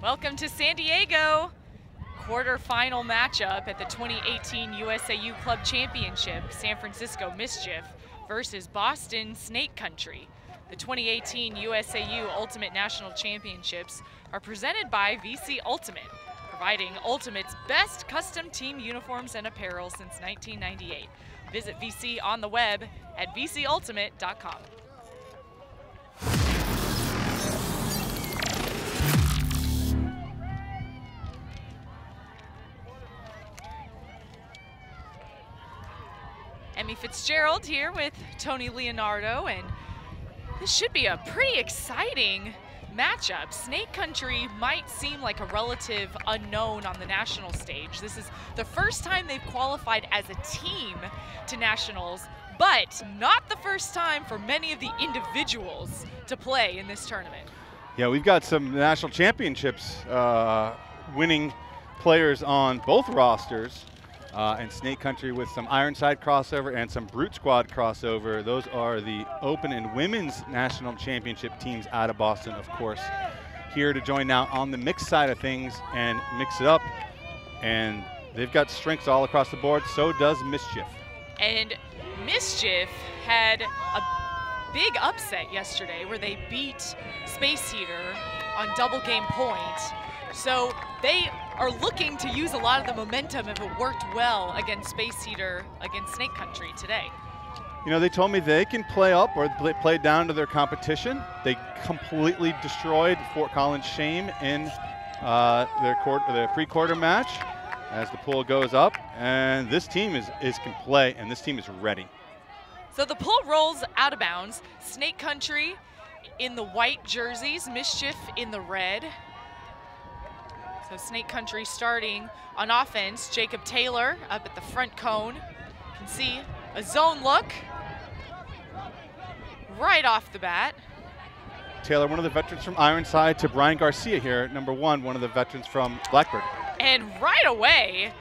Welcome to San Diego. Quarterfinal matchup at the 2018 USAU Club Championship. San Francisco Mischief versus Boston Snake Country. The 2018 USAU Ultimate National Championships are presented by VC Ultimate, providing Ultimate's best custom team uniforms and apparel since 1998. Visit VC on the web at vcultimate.com. Emmy Fitzgerald here with Tony Leonardo, and this should be a pretty exciting matchup. Snake Country might seem like a relative unknown on the national stage. This is the first time they've qualified as a team to nationals, but not the first time for many of the individuals to play in this tournament. Yeah, we've got some national championships winning players on both rosters. And Snake Country with some Ironside crossover and some Brute Squad crossover. Those are the Open and Women's National Championship teams out of Boston, of course. Here to join now on the mixed side of things and mix it up. And they've got strengths all across the board, so does Mischief. And Mischief had a big upset yesterday where they beat Space Heater on double game point. So they are looking to use a lot of the momentum if it worked well against Space Heater against Snake Country today. You know, they told me they can play up or play down to their competition. They completely destroyed Fort Collins Shame in their pre-quarter match as the pool goes up. And this team can play, and this team is ready. So the pool rolls out of bounds. Snake Country in the white jerseys, Mischief in the red. So Snake Country starting on offense. Jacob Taylor up at the front cone. You can see a zone look right off the bat. Taylor, one of the veterans from Ironside, to Brian Garcia here, #1, one of the veterans from Blackbird. And right away,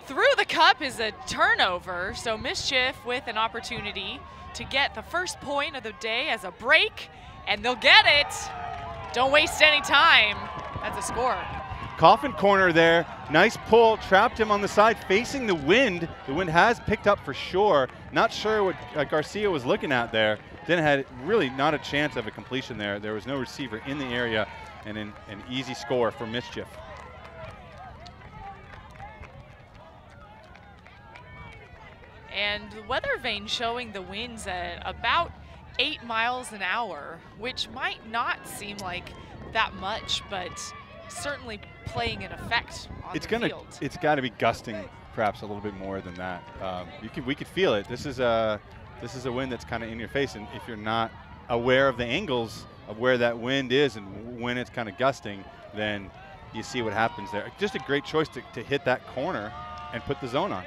through the cup is a turnover. So Mischief with an opportunity to get the first point of the day as a break, and they'll get it. Don't waste any time. That's a score. Coffin corner there, nice pull, trapped him on the side facing the wind. The wind has picked up for sure. Not sure what Garcia was looking at there. Then had really not a chance of a completion there. There was no receiver in the area, and an easy score for Mischief. And the weather vane showing the winds at about 8 miles an hour, which might not seem like that much, but certainly playing an effect on the field. It's got to be gusting perhaps a little bit more than that. We could feel it. This is a wind that's kind of in your face, and if you're not aware of the angles of where that wind is and when it's kind of gusting, then you see what happens there. Just a great choice to hit that corner and put the zone on.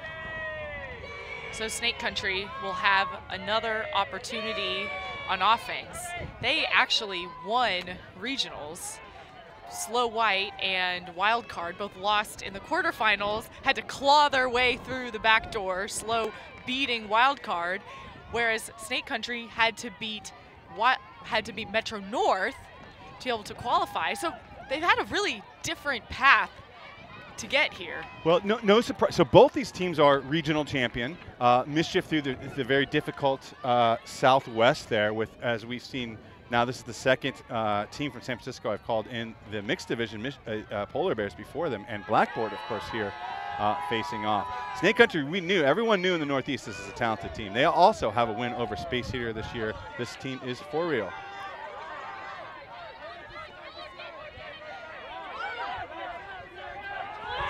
So Snake Country will have another opportunity on offense. They actually won regionals. Slow White and Wild Card both lost in the quarterfinals, had to claw their way through the back door, Slow beating Wild Card, whereas Snake Country had to beat Metro North to be able to qualify. So they've had a really different path to get here. Well, no surprise. So both these teams are regional champion. Mischief through the very difficult Southwest there, with, as we've seen. Now this is the second team from San Francisco I've called in the mixed division, Polar Bears before them, and Blackboard, of course, here facing off. Snake Country, everyone knew in the Northeast this is a talented team. They also have a win over Space Heater this year. This team is for real.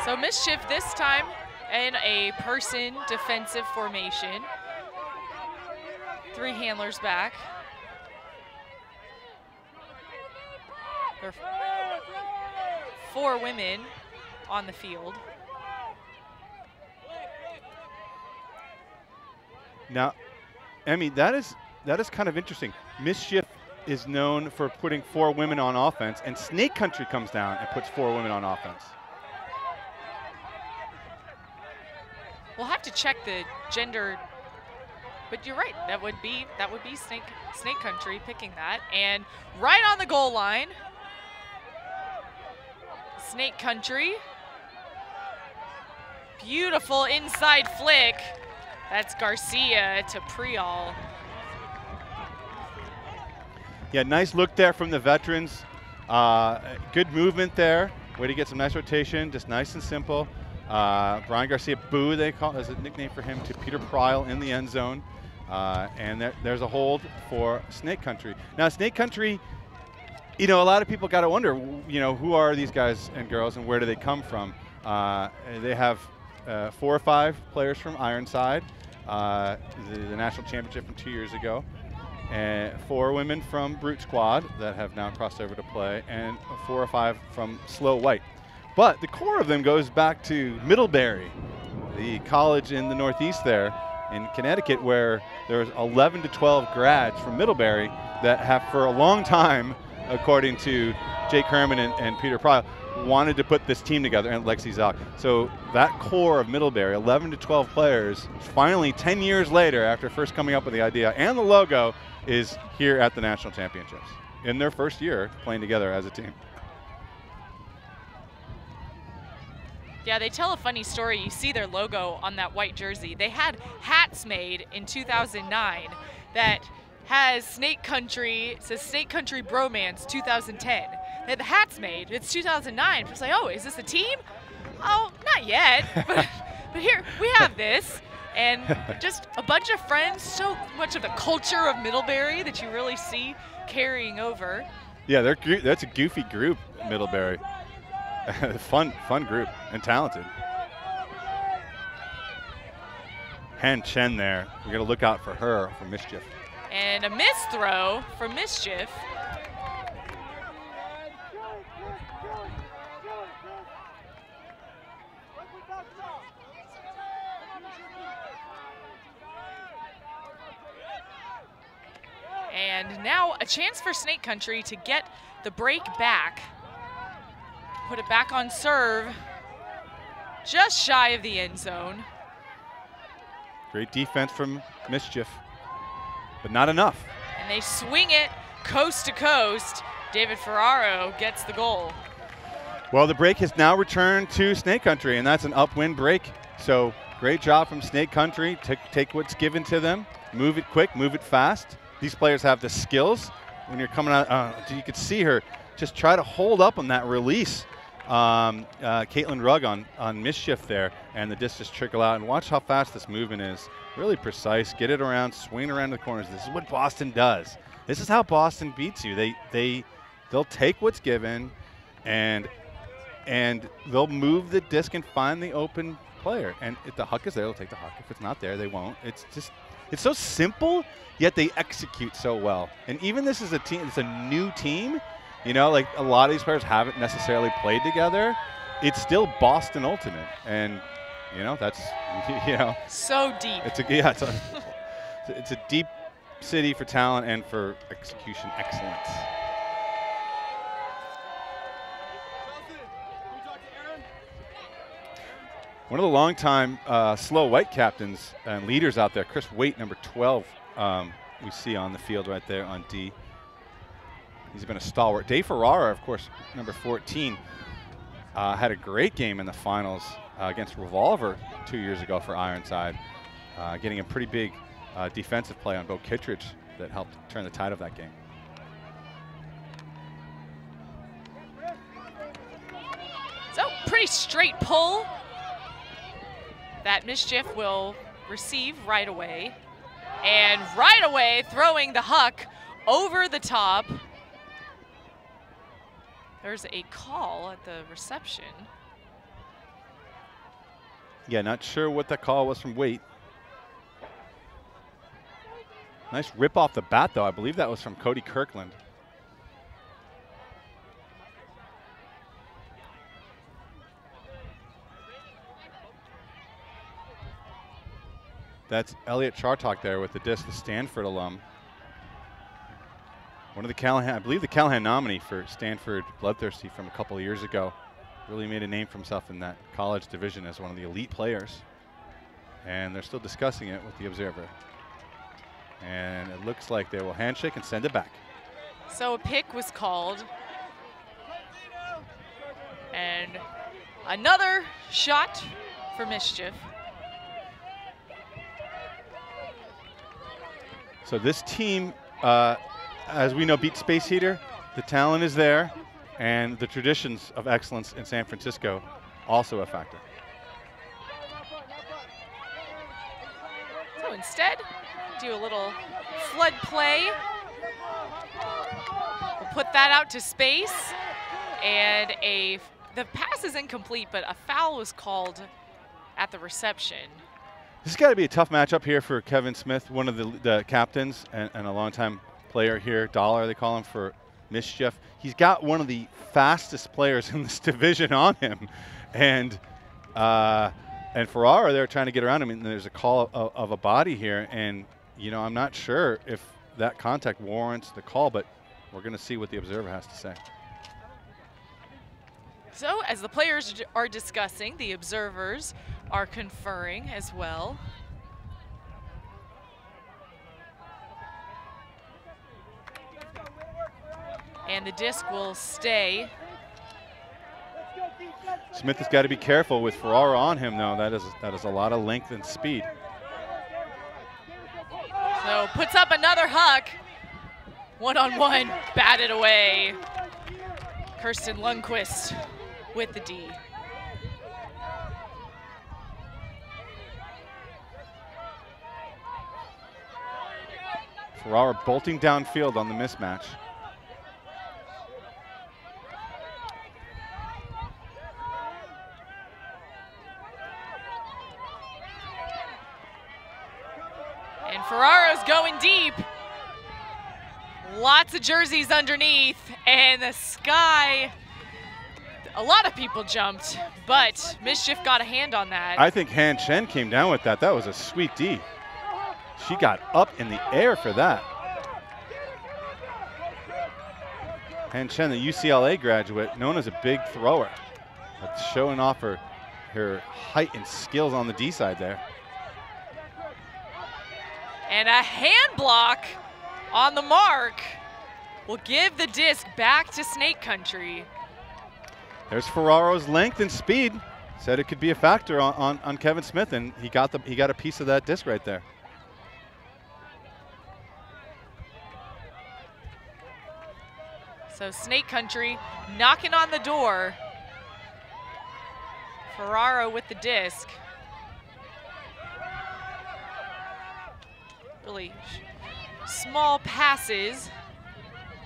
So Mischief this time in a person defensive formation. 3 handlers back. There are 4 women on the field. Now, Emmy, that is kind of interesting. Mischief is known for putting 4 women on offense, and Snake Country comes down and puts 4 women on offense. We'll have to check the gender, but you're right. That would be Snake Country picking that, and right on the goal line. Snake Country. Beautiful inside flick. That's Garcia to Prial. Yeah, nice look there from the veterans. Good movement there. Way to get some nice rotation, just nice and simple. Brian Garcia, Boo, they call as a nickname for him, to Peter Prial in the end zone. And there's a hold for Snake Country. Now, Snake Country, you know, a lot of people got to wonder, you know, who are these guys and girls and where do they come from? They have 4 or 5 players from Ironside, the national championship from 2 years ago, and 4 women from Brute Squad that have now crossed over to play, and 4 or 5 from Slow White. But the core of them goes back to Middlebury, the college in the Northeast there in Connecticut, where there's 11 to 12 grads from Middlebury that have for a long time, according to Jake Herman and Peter Prial, wanted to put this team together, and Lexi Zock. So that core of Middlebury, 11 to 12 players, finally 10 years later, after first coming up with the idea and the logo, is here at the national championships in their first year playing together as a team. Yeah, they tell a funny story. You see their logo on that white jersey. They had hats made in 2009 that has Snake Country, it says Snake Country Bromance 2010. They had the hats made. It's 2009. It's like, oh, is this a team? Oh, not yet. but here, we have this. And just a bunch of friends, so much of the culture of Middlebury that you really see carrying over. Yeah, that's a goofy group, Middlebury. fun group and talented. Han Chen there. We got to look out for her, for Mischief. And a miss throw for Mischief. And now a chance for Snake Country to get the break back. Put it back on serve, just shy of the end zone. Great defense from Mischief, but not enough. And they swing it coast to coast. David Ferraro gets the goal. Well, the break has now returned to Snake Country, and that's an upwind break. So great job from Snake Country. Take what's given to them, move it quick, move it fast. These players have the skills. When you're coming out, you could see her just try to hold up on that release. Caitlin Rugg on Mischief there, and the disc just trickle out. And watch how fast this movement is. Really precise. Get it around, swing around the corners. This is what Boston does. This is how Boston beats you. They'll take what's given, and they'll move the disc and find the open player. And if the huck is there, they'll take the huck. If it's not there, they won't. It's so simple, yet they execute so well. And even this is a team. It's a new team. You know, like a lot of these players haven't necessarily played together. It's still Boston Ultimate, and you know that's so deep. It's a deep city for talent and for execution excellence. One of the longtime Slow White captains and leaders out there, Chris Waite, number 12, we see on the field right there on D. He's been a stalwart. Dave Ferrara, of course, number 14, had a great game in the finals against Revolver 2 years ago for Ironside, getting a pretty big defensive play on Bo Kittredge that helped turn the tide of that game. So pretty straight pull that Mischief will receive right away. And right away throwing the huck over the top. There's a call at the reception. Yeah, not sure what that call was from Waite. Nice rip off the bat, though. I believe that was from Cody Kirkland. That's Elliot Chartok there with the disc, the Stanford alum. One of the Callahan, I believe the Callahan nominee for Stanford Bloodthirsty from a couple of years ago. Really made a name for himself in that college division as one of the elite players. And they're still discussing it with the Observer. And it looks like they will handshake and send it back. So a pick was called. And another shot for Mischief. So this team, as we know, beat Space Heater. The talent is there, and the traditions of excellence in San Francisco also a factor. So instead, do a little flood play. We'll put that out to space, and the pass is incomplete, but a foul was called at the reception. This has got to be a tough matchup here for Kevin Smith, one of the captains and a longtime player here. Dollar, they call him, for Mischief. He's got one of the fastest players in this division on him, and Ferrara, they're trying to get around him, and there's a call of a body here, and you know, I'm not sure if that contact warrants the call, but we're going to see what the observer has to say. So as the players are discussing, the observers are conferring as well. And the disc will stay. Smith has got to be careful with Ferrara on him, though. That is a lot of length and speed. So puts up another huck. One-on-one, batted away. Kirsten Lundquist with the D. Ferrara bolting downfield on the mismatch. And Ferraro's going deep. Lots of jerseys underneath, and the sky, a lot of people jumped, but Mischief got a hand on that. I think Han Chen came down with that. That was a sweet D. She got up in the air for that. Han Chen, the UCLA graduate, known as a big thrower. That's showing off her height and skills on the D side there. And a hand block on the mark will give the disc back to Snake Country. There's Ferraro's length and speed. Said it could be a factor on Kevin Smith, and he got a piece of that disc right there. So Snake Country knocking on the door. Ferraro with the disc. Really small passes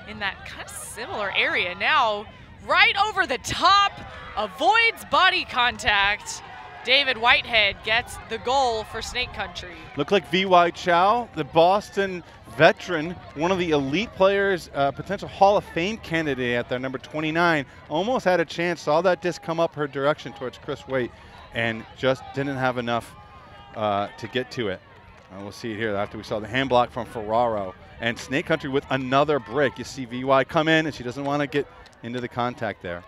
in that kind of similar area. Now, right over the top, avoids body contact. David Whitehead gets the goal for Snake Country. Looked like V.Y. Chow, the Boston veteran, one of the elite players, potential Hall of Fame candidate at their number 29, almost had a chance, saw that disc come up her direction towards Chris Waite, and just didn't have enough to get to it. We'll see it here after we saw the hand block from Ferraro. And Snake Country with another break. You see VY come in, and she doesn't want to get into the contact there.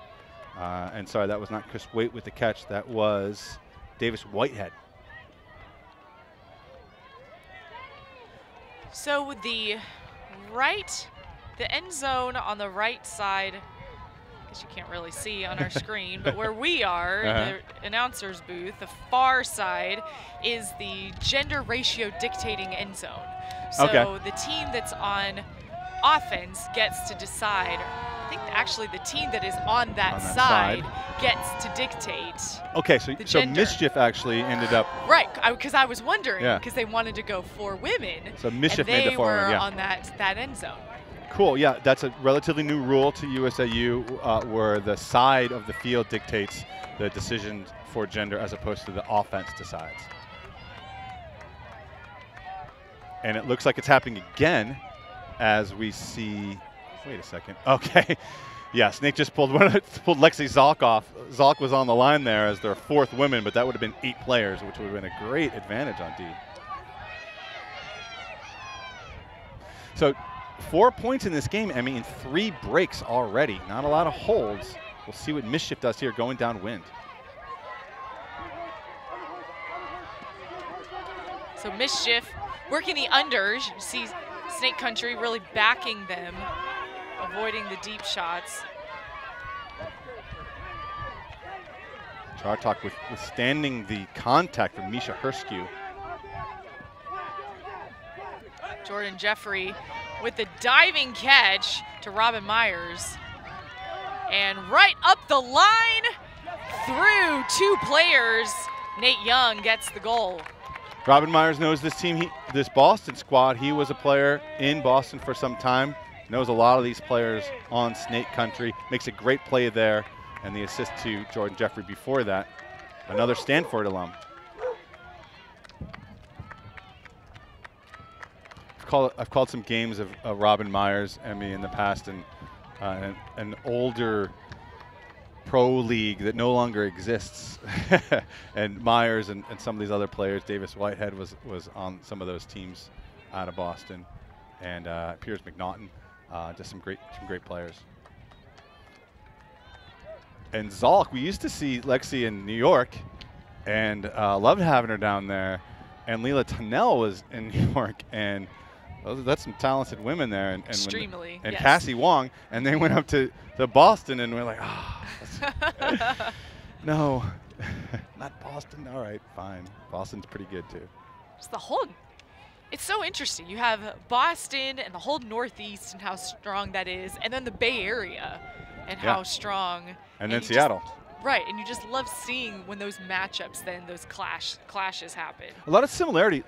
And sorry, that was not Chris Waite with the catch. That was Davis Whitehead. So the end zone on the right side, I guess you can't really see on our screen, but where we are, the announcer's booth, the far side is the gender ratio dictating end zone. So the team that's on offense gets to decide. I think actually the team that is on that side gets to dictate. Okay, so Mischief actually ended up. Right, because I was wondering, because they wanted to go for women. So Mischief made the they forward, were on that end zone. Cool, yeah, that's a relatively new rule to USAU where the side of the field dictates the decision for gender as opposed to the offense decides. And it looks like it's happening again as we see, wait a second, okay. Yeah, Snake just pulled Lexi Zalk off. Zalk was on the line there as their fourth woman, but that would have been 8 players, which would have been a great advantage on D. So 4 points in this game, Emmy, and 3 breaks already. Not a lot of holds. We'll see what Mischief does here going downwind. So Mischief working the unders. You see Snake Country really backing them, avoiding the deep shots. Chartok withstanding the contact from Misha Herskew. Jordan Jeffrey with the diving catch to Robin Myers. And right up the line through 2 players, Nate Young gets the goal. Robin Myers knows this team, this Boston squad. He was a player in Boston for some time. Knows a lot of these players on Snake Country. Makes a great play there. And the assist to Jordan Jeffrey before that. Another Stanford alum. I've called some games of Robin Myers, Emmy, in the past, and an older pro league that no longer exists. And Myers and some of these other players, Davis Whitehead was on some of those teams out of Boston, and Piers McNaughton, just some great players. And Zalk, we used to see Lexi in New York, and loved having her down there. And Leela Tunnell was in New York, and that's some talented women there. And extremely. And yes. Cassie Wong, and they went up to Boston, and we're like, no, not Boston. All right, fine. Boston's pretty good too. It's the whole. It's so interesting. You have Boston and the whole Northeast and how strong that is, and then the Bay Area and how strong. And then Seattle. Right, and you just love seeing when those matchups, then those clashes happen. A lot of similarity.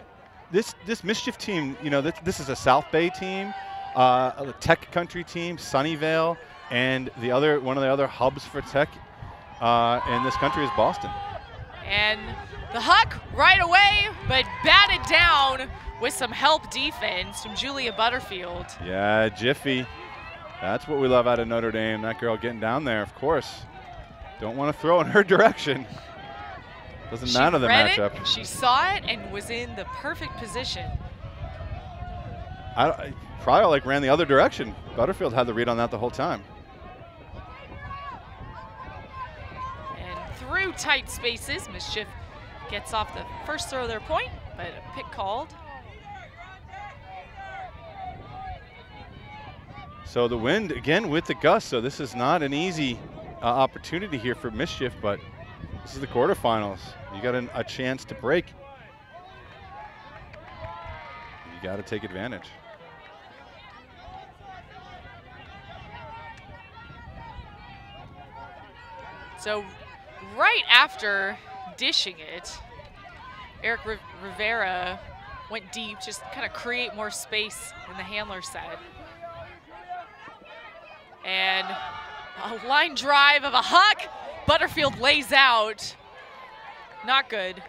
This Mischief team, you know, this is a South Bay team, a Tech Country team, Sunnyvale, and one of the other hubs for Tech in this country is Boston. And the huck right away, but batted down with some help defense from Julia Butterfield. Yeah, Jiffy. That's what we love out of Notre Dame. That girl getting down there, of course. Don't want to throw in her direction. Doesn't matter the matchup. She saw it and was in the perfect position. Probably ran the other direction. Butterfield had the read on that the whole time. And through tight spaces, Mischief gets off the first throw of their point, but a pick called. So the wind again with the gust. So this is not an easy opportunity here for Mischief, but this is the quarterfinals. You got a chance to break. You got to take advantage. So right after dishing it, Eric Rivera went deep, just kind of create more space in the handler set. And a line drive of a huck. Butterfield lays out. Not good.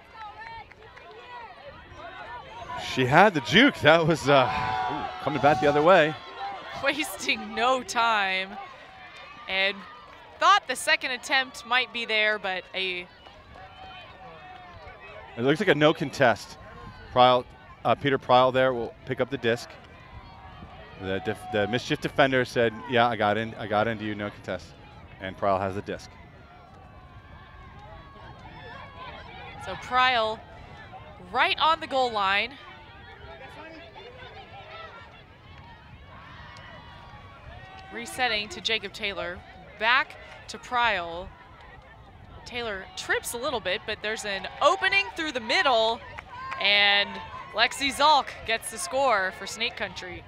She had the juke. That was coming back the other way. Wasting no time. And thought the second attempt might be there, but it looks like a no contest. Peter Pryle there will pick up the disc. The Mischief defender said, yeah, I got into you, no contest. And Pryle has the disc. So Pryle right on the goal line. Resetting to Jacob Taylor. Back to Pryle. Taylor trips a little bit, but there's an opening through the middle, and Lexi Zalk gets the score for Snake Country.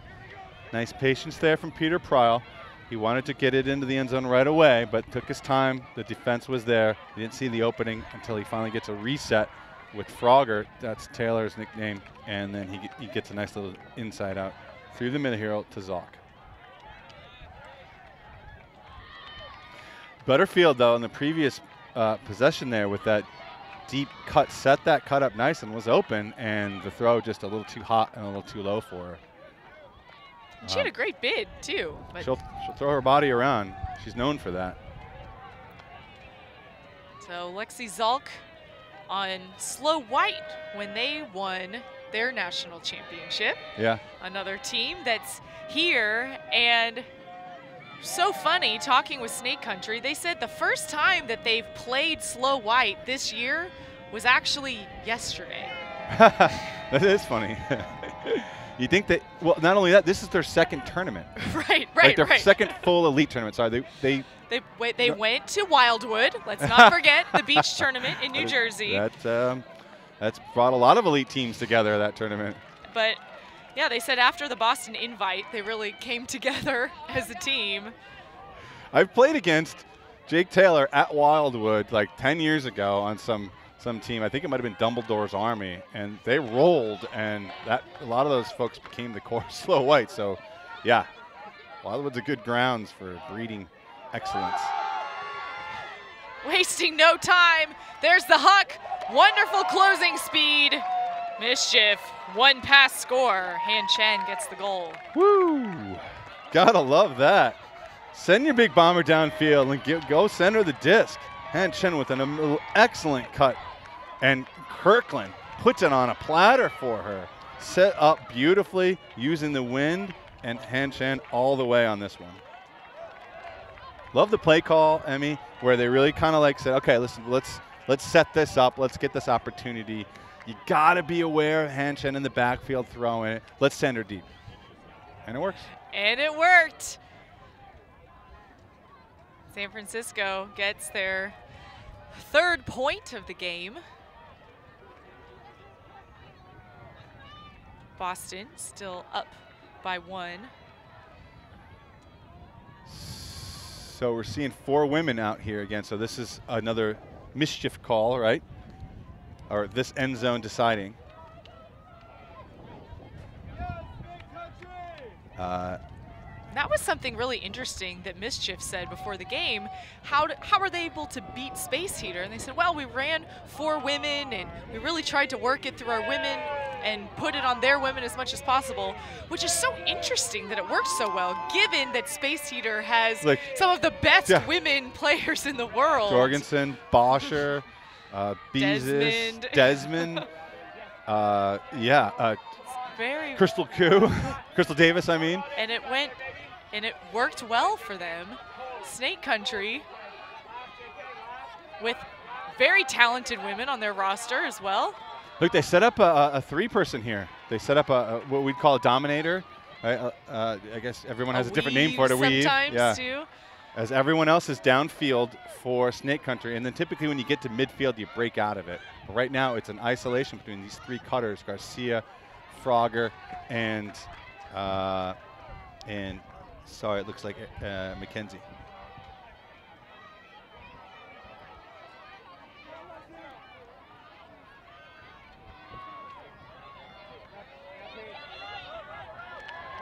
Nice patience there from Peter Pryle. He wanted to get it into the end zone right away, but took his time. The defense was there. He didn't see the opening until he finally gets a reset with Frogger. That's Taylor's nickname. And then he gets a nice little inside out through the middle here to Zalk. Butterfield, though, in the previous possession there with that deep cut, set that cut up nice and was open, and the throw just a little too hot and a little too low for her. She had a great bid, too. But she'll throw her body around. She's known for that. So Lexi Zalk on Slow White when they won their national championship. Yeah. Another team that's here, and so funny talking with Snake Country. They said the first time that they've played Slow White this year was actually yesterday. That is funny. You think that, well, not only that, this is their second tournament. Right. Like their second full elite tournament. Sorry, they went to Wildwood. Let's not forget the beach tournament in New Jersey. That's brought a lot of elite teams together, that tournament. But yeah, they said after the Boston invite, they really came together as a team. I've played against Jake Taylor at Wildwood like 10 years ago on some team. I think it might have been Dumbledore's Army, and they rolled, and a lot of those folks became the core Slow White. So, yeah, Wildwood's a good grounds for breeding excellence. Wasting no time. There's the huck. Wonderful closing speed. Mischief, one pass score. Han Chen gets the goal. Woo! Gotta love that. Send your big bomber downfield and go send her the disc. Han Chen with an excellent cut. And Kirkland puts it on a platter for her. Set up beautifully using the wind, and Han Chen all the way on this one. Love the play call, Emmy, where they really kind of like said, okay, listen, let's set this up. Let's get this opportunity. You got to be aware of Han Chen in the backfield throwing it. Let's send her deep. And it works. And it worked. San Francisco gets their third point of the game. Boston still up by 1. So we're seeing 4 women out here again. So this is another Mischief call, right? Or this end zone deciding. That was something really interesting that Mischief said before the game. How were they able to beat Space Heater? And they said, well, we ran 4 women, and we really tried to work it through our women and put it on their women as much as possible, which is so interesting that it worked so well, given that Space Heater has some of the best women players in the world. Jorgensen, Boscher, Beezus, Desmond. Crystal Koo, Crystal Davis, I mean. And it worked well for them. Snake Country with very talented women on their roster as well. Look, they set up a 3-person here. They set up what we'd call a dominator. Right? I guess everyone has a different name for it. A weave. Sometimes too. As everyone else is downfield for Snake Country, and then typically when you get to midfield, you break out of it. But right now, it's an isolation between these 3 cutters: Garcia, Frogger, and sorry, it looks like McKenzie.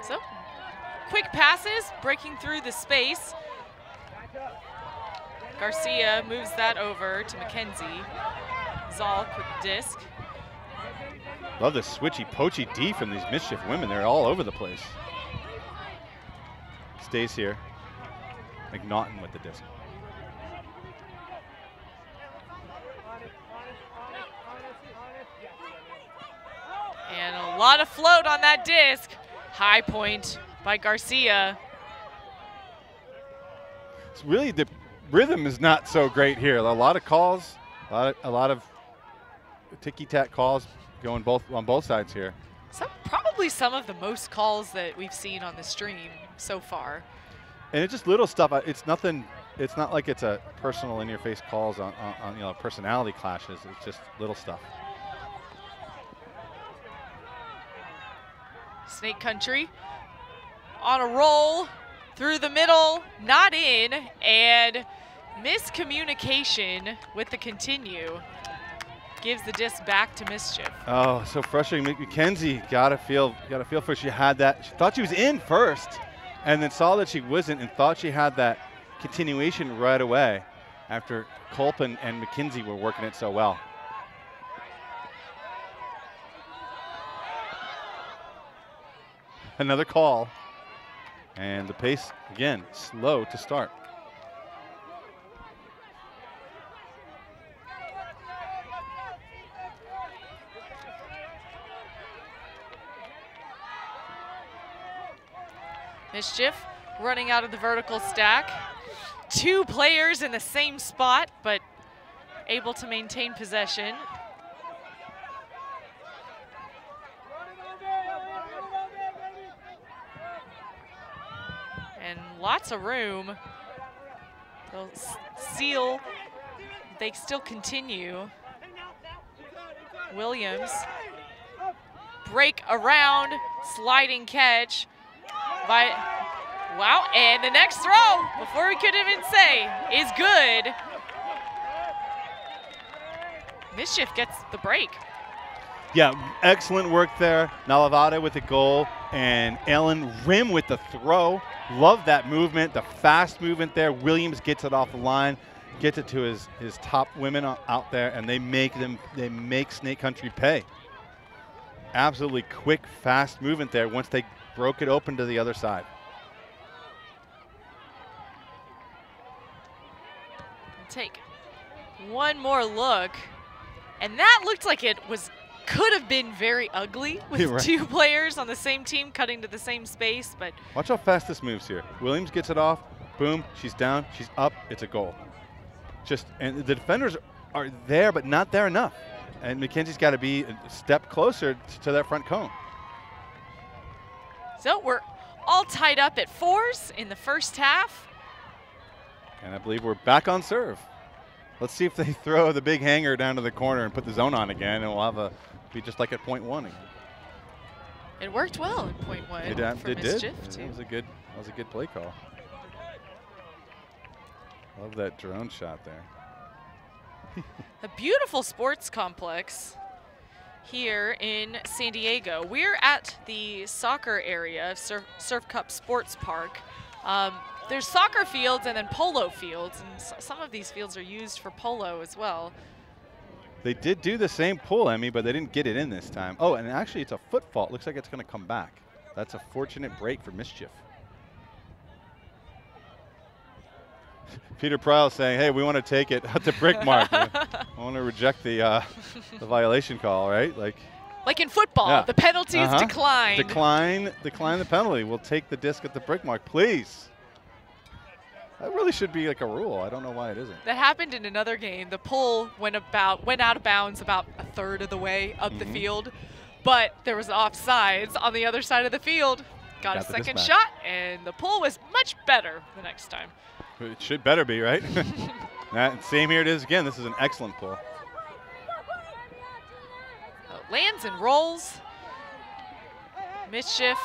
So, quick passes, breaking through the space. Garcia moves that over to McKenzie. Zalk with the disc. Love the switchy, poachy D from these Mischief women. They're all over the place. Stays here. McNaughton with the disc. And a lot of float on that disc. High point by Garcia. It's really, the rhythm is not so great here. A lot of calls, a lot of ticky-tack calls going on both sides here. Probably some of the most calls that we've seen on the stream so far. And it's just little stuff. It's nothing. It's not like it's a personal in-your-face calls on personality clashes. It's just little stuff. Snake Country on a roll through the middle, not in, and miscommunication with the continue. Gives the disc back to Mischief. Oh, so frustrating. McKenzie gotta feel for she had that. She thought she was in first, and then saw that she wasn't, and thought she had that continuation right away after Culp and McKenzie were working it so well. Another call, and the pace again slow to start. Mischief running out of the vertical stack. 2 players in the same spot, but able to maintain possession. and lots of room. They'll seal. They still continue. Williams. Break around, sliding catch. Wow, and the next throw, before we could even say, is good. Mischief gets the break. Yeah, excellent work there. Nalavada with the goal and Ellen Rim with the throw. Love that movement, the fast movement there. Williams gets it off the line, gets it to his top women out there, and they make Snake Country pay. Absolutely quick, fast movement there once they broke it open to the other side. Take one more look, and that looked like it could have been very ugly with right. two players on the same team cutting to the same space, but watch how fast this moves here. Williams gets it off, boom, she's down, she's up, it's a goal. And the defenders are there, but not there enough. And Mackenzie's got to be a step closer to that front cone. So we're all tied up at 4s in the first half. And I believe we're back on serve. Let's see if they throw the big hanger down to the corner and put the zone on again, and we'll be just like at point 1 again. It worked well at point 1 for Mischief, too. That was a good play call. Love that drone shot there. A beautiful sports complex here in San Diego. We're at the soccer area of Surf Cup Sports Park. There's soccer fields and then polo fields, and some of these fields are used for polo as well. They did do the same pull, Emmy, but they didn't get it in this time. Oh, and actually it's a foot fault. Looks like it's going to come back. That's a fortunate break for Mischief. Peter Pryles saying, hey, we want to take it at the brick mark. I want to reject the violation call, right? Like in football, yeah. The penalty is declined. Decline the penalty. We'll take the disc at the brick mark, please. That really should be like a rule. I don't know why it isn't. That happened in another game. The pull went out of bounds about a third of the way up the field, but there was offsides on the other side of the field. Got a second shot, and the pull was much better the next time. It should better be, right? Same here it is again. This is an excellent pull. Lands and rolls. Mischief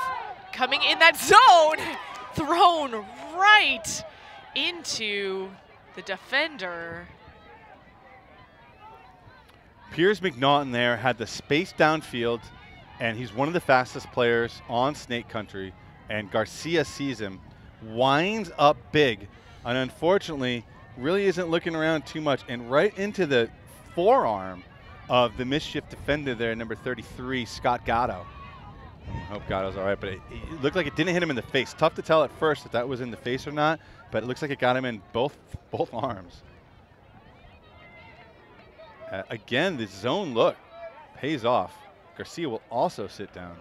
coming in that zone. Thrown right into the defender. Piers McNaughton there had the space downfield, and he's one of the fastest players on Snake Country, and Garcia sees him, winds up big, and unfortunately really isn't looking around too much, and right into the forearm of the Mischief defender there, number 33, Scott Gatto. I hope Gatto's all right, but it looked like it didn't hit him in the face. Tough to tell at first if that was in the face or not, but it looks like it got him in both arms. Again, the zone look pays off. Garcia will also sit down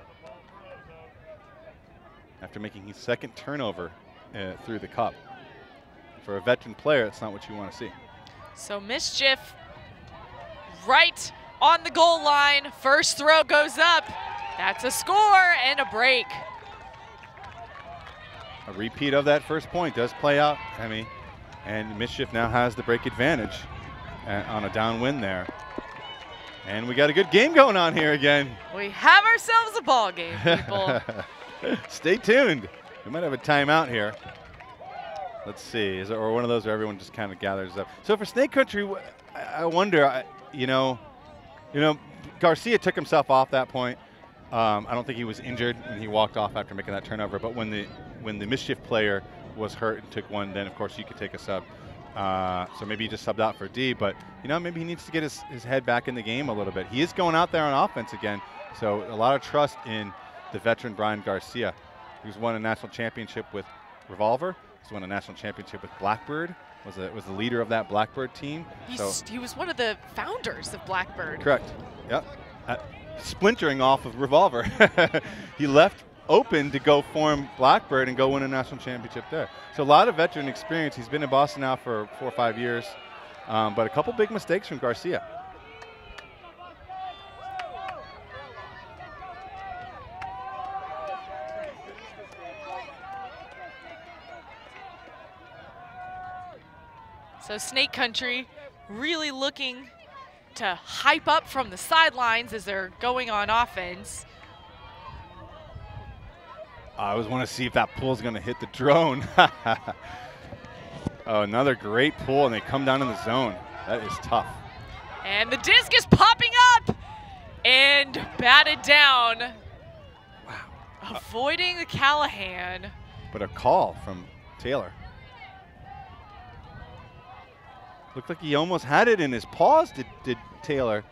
after making his second turnover through the cup. For a veteran player, that's not what you want to see. So Mischief right on the goal line. First throw goes up. That's a score and a break. A repeat of that first point does play out, Emmy, and Mischief now has the break advantage on a downwind there. And we got a good game going on here again. We have ourselves a ball game, people. Stay tuned. We might have a timeout here. Let's see, is it or one of those where everyone just kind of gathers up? So for Snake Country, I wonder, you know, Garcia took himself off that point. I don't think he was injured when he walked off after making that turnover. But when the Mischief player was hurt and took one, then of course you could take a sub. So maybe he just subbed out for D. But maybe he needs to get his head back in the game a little bit. He is going out there on offense again. So a lot of trust in the veteran Brian Garcia, who's won a national championship with Revolver. He's won a national championship with Blackbird. Was the leader of that Blackbird team. He was one of the founders of Blackbird. Correct. Yep. Splintering off of Revolver. He left open to go form Blackbird and go win a national championship there. So a lot of veteran experience. He's been in Boston now for 4 or 5 years, but a couple big mistakes from Garcia. So Snake Country really looking to hype up from the sidelines as they're going on offense. I always want to see if that pull is going to hit the drone. Oh, another great pull, and they come down in the zone. That is tough. And the disc is popping up and batted down. Wow. Avoiding the Callahan. But a call from Taylor. Looked like he almost had it in his paws, did Taylor.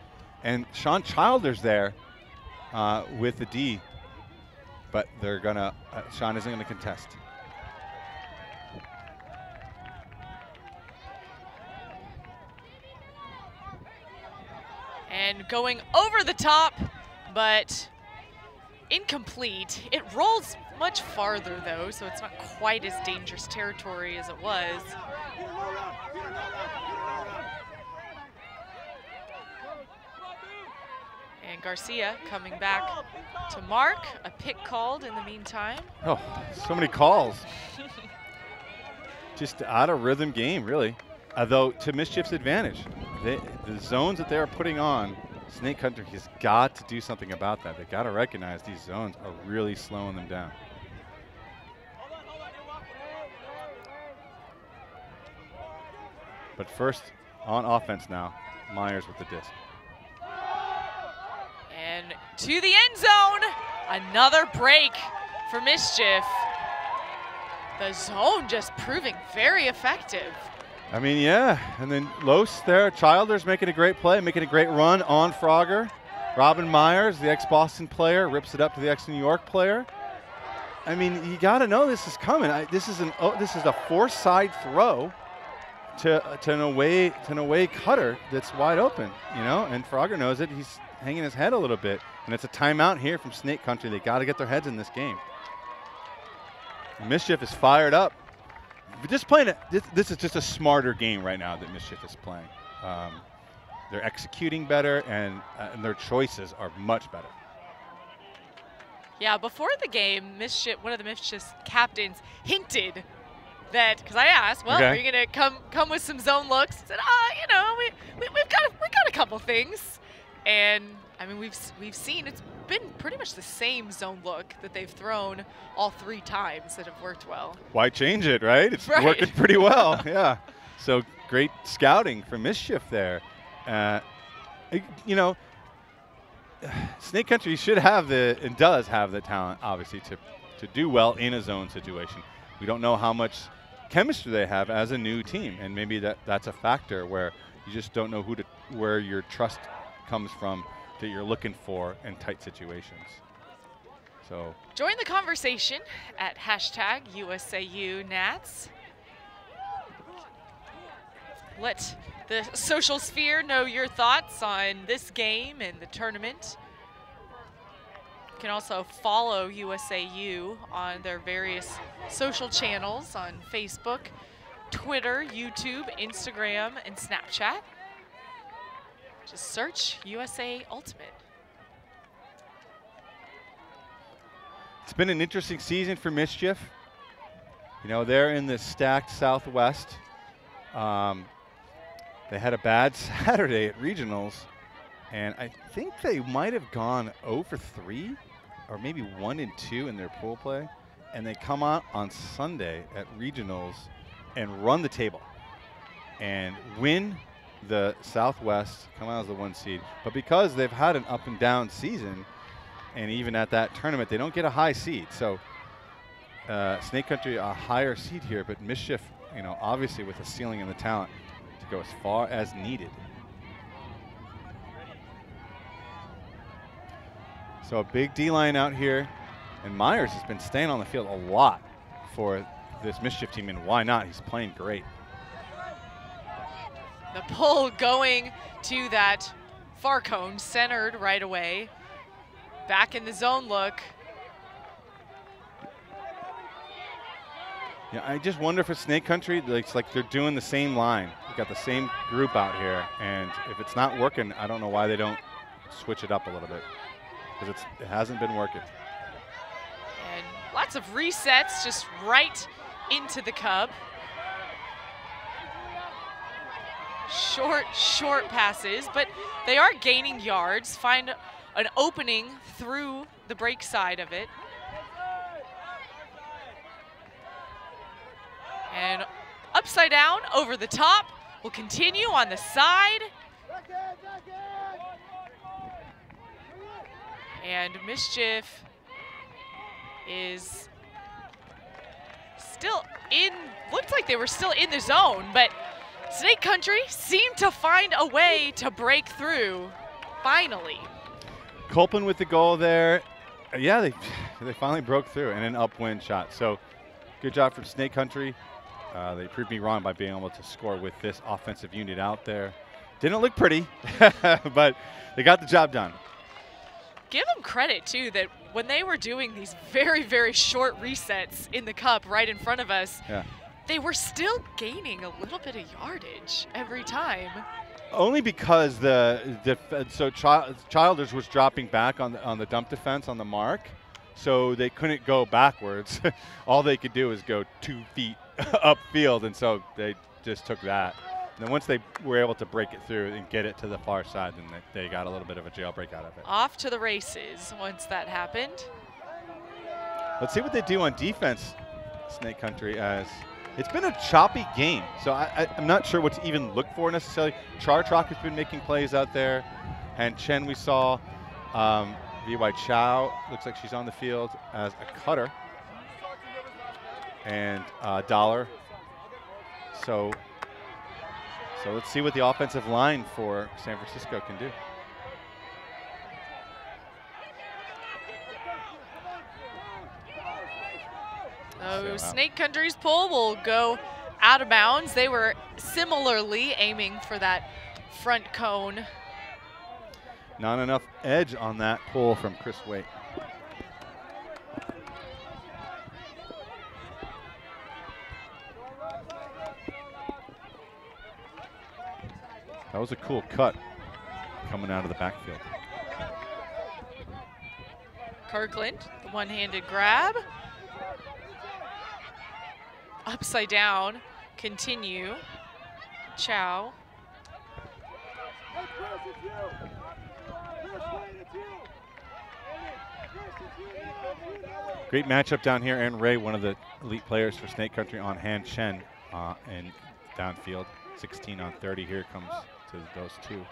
And Sean Childer's there with the D. But they're gonna, Sean isn't gonna contest. And going over the top, but incomplete. It rolls much farther though, so it's not quite as dangerous territory as it was. And Garcia coming back to mark. A pick called in the meantime. Oh, so many calls. Just out of rhythm game, really. Although to Mischief's advantage, the zones that they're putting on, Snake Country has got to do something about that. They got to recognize these zones are really slowing them down. But first, on offense now, Myers with the disc. And to the end zone, another break for Mischief. The zone just proving very effective. I mean, yeah, and then Los there, Childers making a great play, making a great run on Frogger. Robin Myers, the ex-Boston player, rips it up to the ex-New York player. I mean, you got to know this is coming. This is a four-side throw to an away cutter that's wide open, you know. And Frogger knows it. He's hanging his head a little bit, and it's a timeout here from Snake Country. They got to get their heads in this game. And Mischief is fired up. Just playing it. This is just a smarter game right now that Mischief is playing. They're executing better, and their choices are much better. Yeah, before the game, one of the Mischief's captains hinted that, because I asked, well, are you going to come with some zone looks? He said, you know, we've got a couple things. And I mean, we've seen it's been pretty much the same zone look that they've thrown all 3 times that have worked well. Why change it, right? It's working pretty well, yeah. So great scouting for Mischief there. You know, Snake Country should have and does have the talent, obviously, to do well in a zone situation. We don't know how much chemistry they have as a new team, and maybe that's a factor where you just don't know where your trust comes from that you're looking for in tight situations. So join the conversation at #USAUNats. Let the social sphere know your thoughts on this game and the tournament. You can also follow USAU on their various social channels on Facebook, Twitter, YouTube, Instagram, and Snapchat. Just search USA Ultimate. It's been an interesting season for Mischief. You know, they're in the stacked Southwest. They had a bad Saturday at regionals, and I think they might have gone 0 for 3 or maybe 1 and 2 in their pool play, and they come out on Sunday at regionals and run the table and win the Southwest, come out as the 1 seed. But because they've had an up and down season, and even at that tournament, they don't get a high seed. So Snake Country a higher seed here, but Mischief, you know, obviously with the ceiling and the talent to go as far as needed. So a big D-line out here, and Myers has been staying on the field a lot for this Mischief team, and why not? He's playing great. The pull going to that far cone, centered right away. Back in the zone look. Yeah, I just wonder for Snake Country, it's like they're doing the same line. We've got the same group out here, and if it's not working, I don't know why they don't switch it up a little bit, because it hasn't been working. And lots of resets just right into the cub. short passes, but they are gaining yards, find an opening through the break side of it. And upside down, over the top, will continue on the side. And Mischief is still in, looked like they were still in the zone, but Snake Country seemed to find a way to break through, finally. Copeland with the goal there. Yeah, they finally broke through and an upwind shot. So good job from Snake Country. They proved me wrong by being able to score with this offensive unit out there. Didn't look pretty, but they got the job done. Give them credit, too, that when they were doing these very short resets in the cup right in front of us, they were still gaining a little bit of yardage every time. Only because Childers was dropping back on the dump defense on the mark, so they couldn't go backwards. All they could do was go 2 feet upfield, and so they just took that. And then once they were able to break it through and get it to the far side, then they got a little bit of a jailbreak out of it. Off to the races once that happened. Let's see what they do on defense, Snake Country, as it's been a choppy game. So I'm not sure what to even look for necessarily. Chartrock has been making plays out there. And Chen we saw. VY Chow looks like she's on the field as a cutter. And Dollar. So let's see what the offensive line for San Francisco can do. Oh, Snake Country's pull will go out of bounds. They were similarly aiming for that front cone. Not enough edge on that pull from Chris Waite. That was a cool cut coming out of the backfield. Kirkland, the one-handed grab. Upside down, continue. Chow. Great matchup down here. Aaron Ray, one of the elite players for Snake Country, on Han Chen and downfield. 16 on 30. Here comes to those two.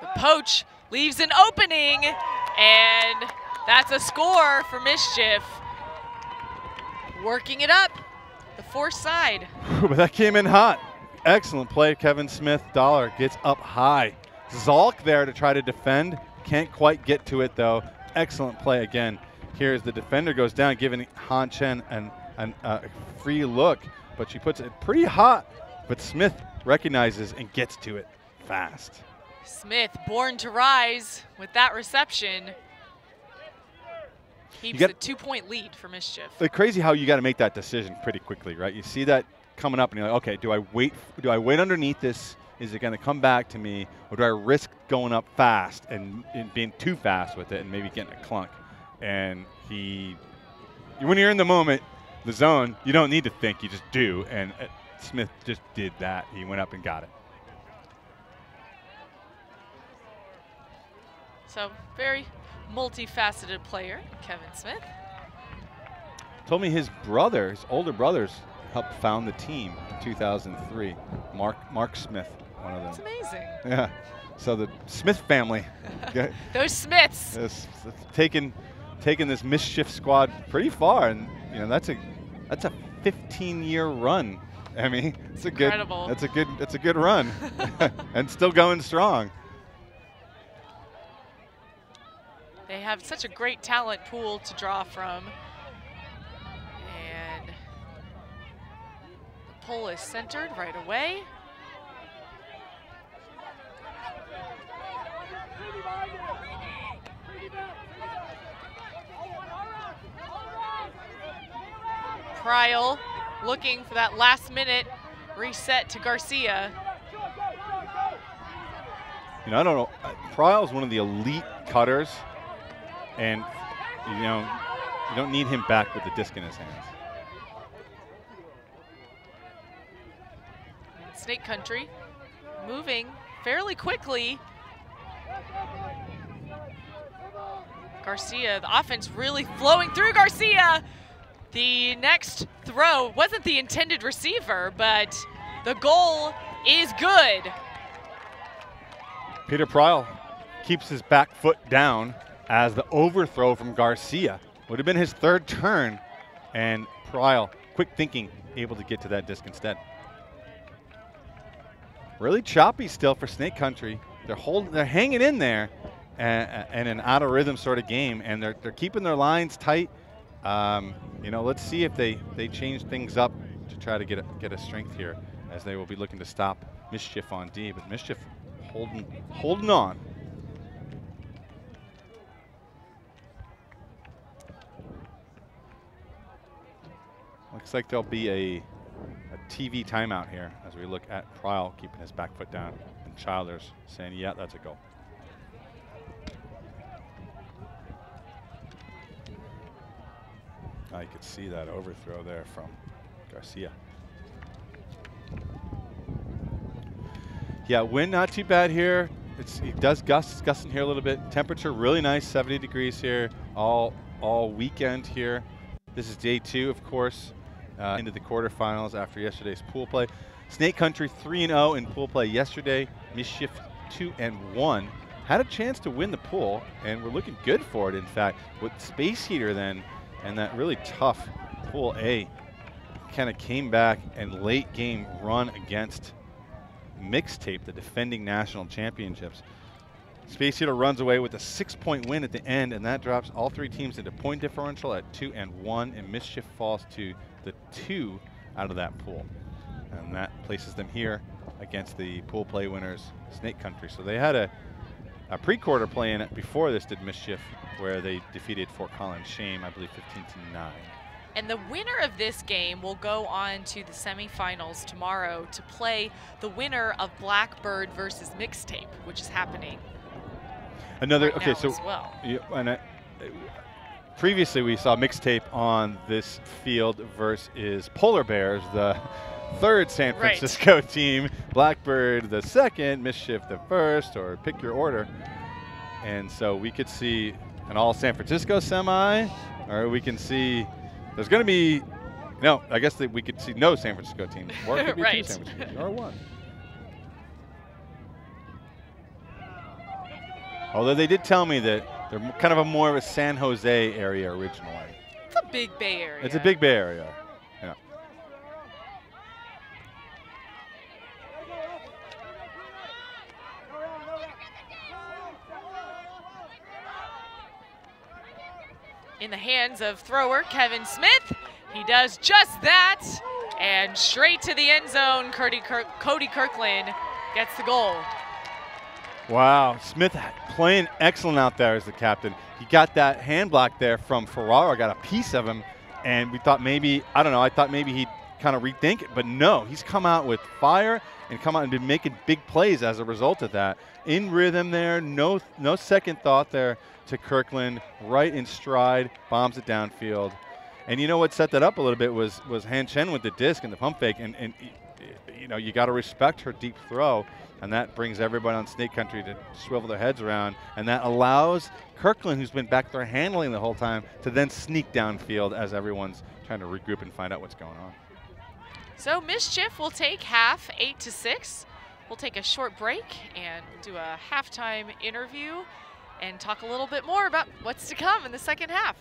The poach leaves an opening, and that's a score for Mischief. Working it up, the force side. But that came in hot. Excellent play, Kevin Smith. Dollar gets up high. Zalk there to try to defend. Can't quite get to it, though. Excellent play again. Here's the defender goes down, giving Han Chen a free look, but she puts it pretty hot. But Smith recognizes and gets to it fast. Smith, born to rise with that reception. Keeps a 2-point lead for Mischief. It's crazy how you got to make that decision pretty quickly, right? You see that coming up, and you're like, okay, do I wait underneath this? Is it going to come back to me, or do I risk going up fast and being too fast with it and maybe getting a clunk? And when you're in the moment, the zone, you don't need to think, you just do. And Smith just did that. He went up and got it. So very multifaceted player, Kevin Smith. Told me his older brothers, helped found the team in 2003. Mark Smith, one of them. That's amazing. Yeah. So the Smith family. Those Smiths. Is taking this Mischief squad pretty far, and that's a 15-year run. I mean, it's incredible. That's a good run, and still going strong. They have such a great talent pool to draw from. And the pull is centered right away. Pryal looking for that last minute reset to Garcia. I don't know. Pryal's one of the elite cutters. And, you don't need him back with the disc in his hands. Snake Country moving fairly quickly. Garcia, the offense really flowing through Garcia. The next throw wasn't the intended receiver, but the goal is good. Peter Pryle keeps his back foot down as the overthrow from Garcia would have been his third turn, and Pryle, quick thinking, able to get to that disc instead. Really choppy still for Snake Country. They're hanging in there, and an out of rhythm sort of game, and they're keeping their lines tight. You know, let's see if they change things up to try to get a strength here, as they will be looking to stop Mischief on D. But Mischief holding on. Looks like there'll be a TV timeout here as we look at Pryle keeping his back foot down, and Childers saying, yeah, that's a goal. Now you could see that overthrow there from Garcia. Yeah, wind not too bad here. It does gusting here a little bit. Temperature really nice, 70 degrees here all weekend here. This is day 2, of course, into the quarterfinals after yesterday's pool play. Snake Country 3-0 in pool play yesterday. Mischief 2-1. Had a chance to win the pool, and we're looking good for it, in fact. With Space Heater then, and that really tough Pool A kind of came back and late game run against Mixtape, the defending national championships. Space Heater runs away with a 6-point win at the end, and that drops all 3 teams into point differential at 2-1, and Mischief falls to the 2 out of that pool. And that places them here against the pool play winners, Snake Country. So they had a pre-quarter play in it before this, did Mischief, where they defeated Fort Collins Shame, I believe 15-9. And the winner of this game will go on to the semifinals tomorrow to play the winner of Blackbird versus Mixtape, which is happening. Another right okay, now so as well. Yeah, and previously we saw Mixtape on this field versus Polar Bears, the third San Francisco team, Blackbird the second, Mischief the first, or pick your order. And so we could see an all San Francisco semi, or we can see there's going to be, no, I guess that we could see no San Francisco teams, or it could be 2 San Francisco teams, or 1. Although they did tell me that they're kind of more of a San Jose area originally. It's a big Bay Area. It's a big Bay Area, yeah. In the hands of thrower Kevin Smith. He does just that, and straight to the end zone, Cody Kirkland gets the goal. Wow, Smith playing excellent out there as the captain. He got that hand block there from Ferraro, got a piece of him, and we thought maybe, I don't know, I thought maybe he'd kind of rethink it, but no, he's come out with fire and come out and been making big plays as a result of that. In rhythm there, no second thought there to Kirkland, right in stride, bombs it downfield. And you know what set that up a little bit was Han Chen with the disc and the pump fake, and you know, you got to respect her deep throw, and that brings everybody on Snake Country to swivel their heads around, and that allows Kirkland, who's been back there handling the whole time, to then sneak downfield as everyone's trying to regroup and find out what's going on. So Mischief will take half 8-6. We'll take a short break and do a halftime interview and talk a little bit more about what's to come in the second half.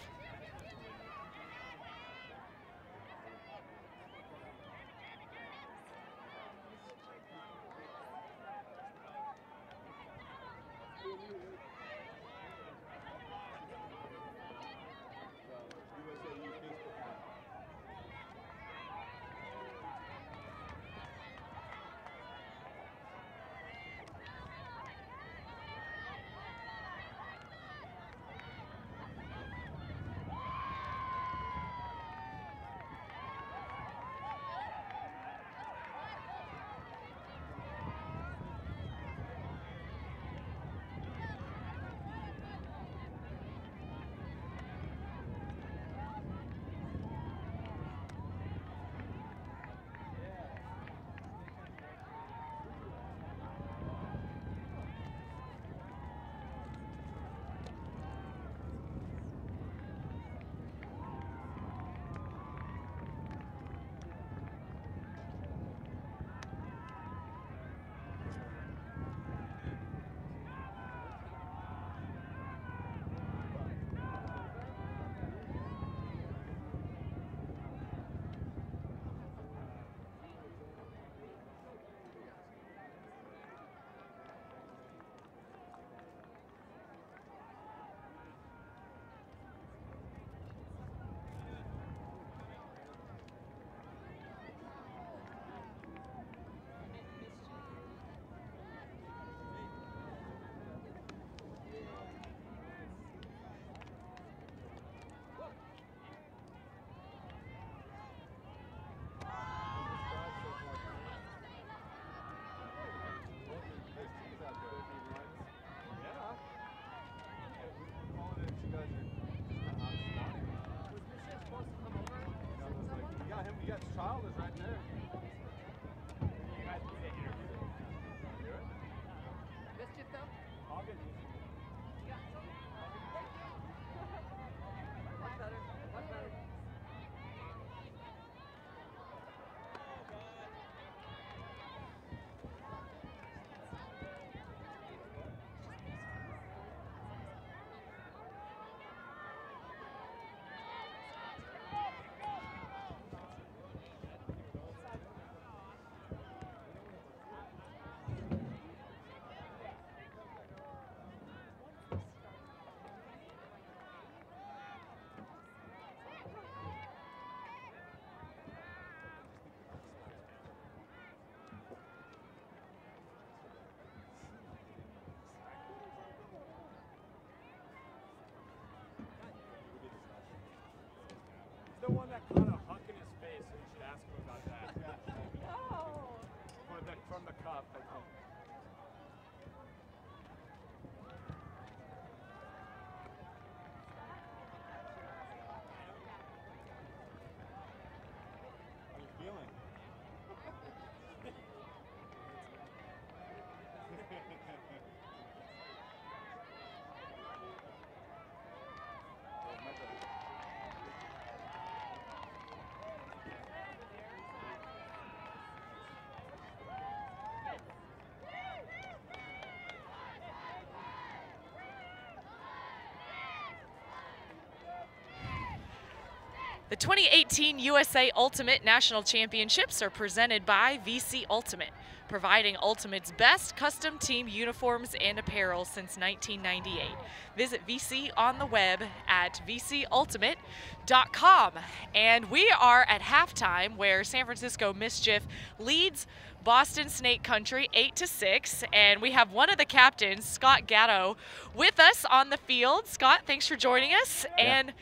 The 2018 USA Ultimate National Championships are presented by VC Ultimate, providing Ultimate's best custom team uniforms and apparel since 1998. Visit VC on the web at vcultimate.com. And we are at halftime, where San Francisco Mischief leads Boston Snake Country 8-6, and we have one of the captains, Scott Gatto, with us on the field. Scott, thanks for joining us. Yeah. And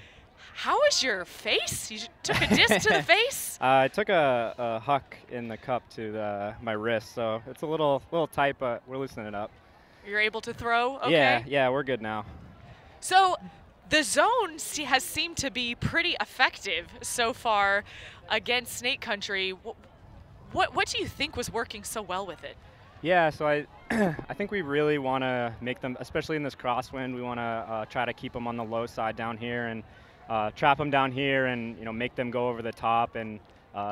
how is your face? You took a disc to the face? I took a huck in the cup to my wrist, so it's a little tight, but we're loosening it up. You're able to throw? Okay. Yeah, we're good now. So the zone has seemed to be pretty effective so far against Snake Country. What do you think was working so well with it? Yeah, so I I think we really want to make them, especially in this crosswind, we want to try to keep them on the low side down here and trap them down here and make them go over the top and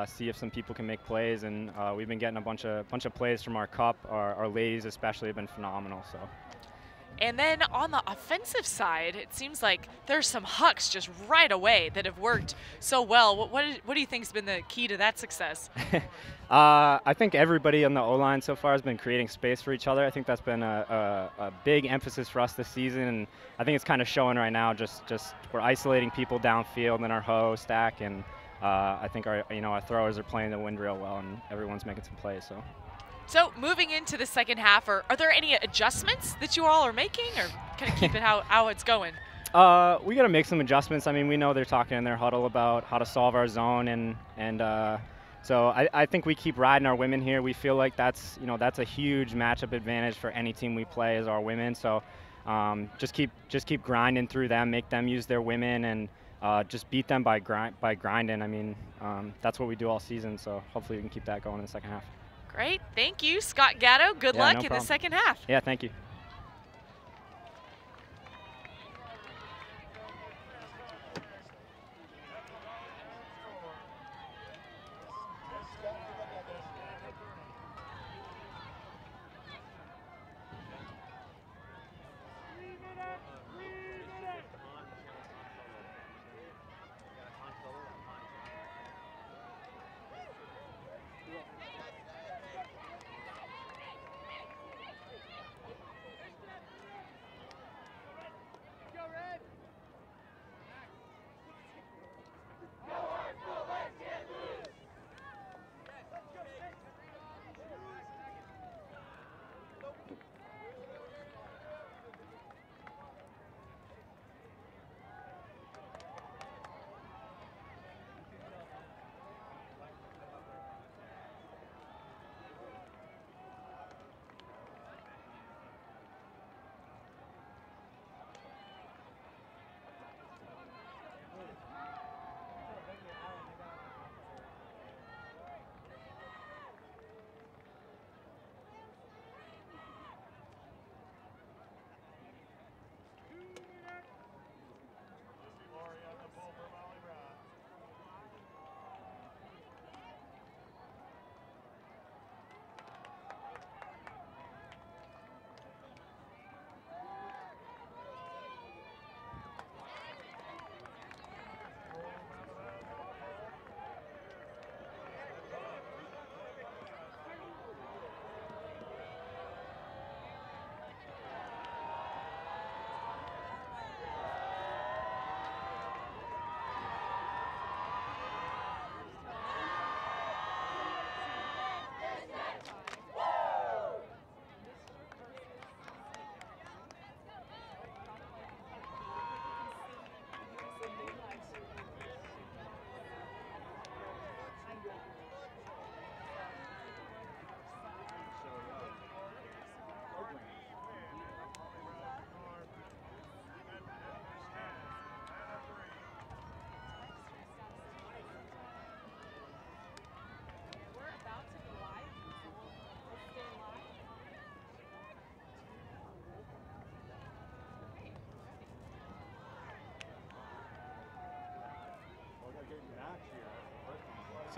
see if some people can make plays. And we've been getting a bunch of plays from our cup. Our ladies especially have been phenomenal. So. And then on the offensive side, it seems like there's some hucks just right away that have worked so well. What do you think has been the key to that success? I think everybody on the O-line so far has been creating space for each other. I think that's been a big emphasis for us this season, and I think it's kind of showing right now. Just we're isolating people downfield in our hoe stack, and I think our throwers are playing the wind real well, and everyone's making some plays. So moving into the second half, are there any adjustments that you all are making, or kind of keep it how it's going? We got to make some adjustments. I mean, we know they're talking in their huddle about how to solve our zone, and so I think we keep riding our women here. We feel like that's a huge matchup advantage for any team we play is our women. So just keep grinding through them, make them use their women, and just beat them by grinding. I mean, that's what we do all season. So hopefully we can keep that going in the second half. Great, thank you, Scott Gatto. Good luck in the second half. Yeah, thank you.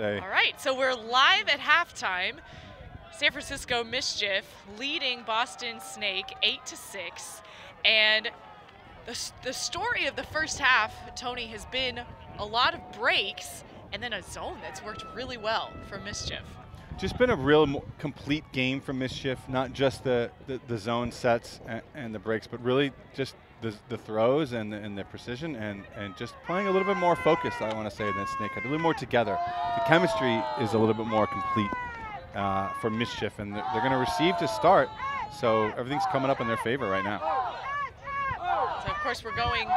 say. All right, so we're live at halftime. San Francisco Mischief leading Boston Snake 8-6. And the story of the first half, Tony, has been a lot of breaks and then a zone that's worked really well for Mischief. Just been a real complete game from Mischief, not just the zone sets and the breaks, but really just the throws and the precision and just playing a little bit more focused, I want to say, than Snake. A little more together. The chemistry is a little bit more complete for Mischief, and they're going to receive to start, so everything's coming up in their favor right now. So, of course, we're going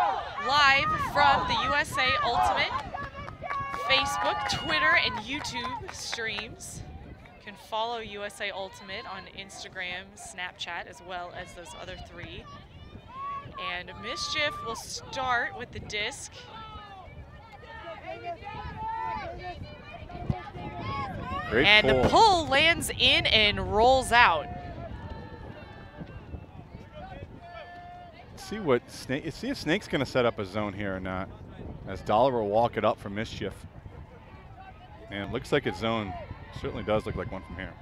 live from the USA Ultimate Facebook, Twitter, and YouTube streams. You can follow USA Ultimate on Instagram, Snapchat, as well as those other three. And Mischief will start with the disc. Great and pull. The pull lands in and rolls out. See if Snake's going to set up a zone here or not, as Dollar will walk it up for Mischief. And it looks like its zone. Certainly does look like one from here.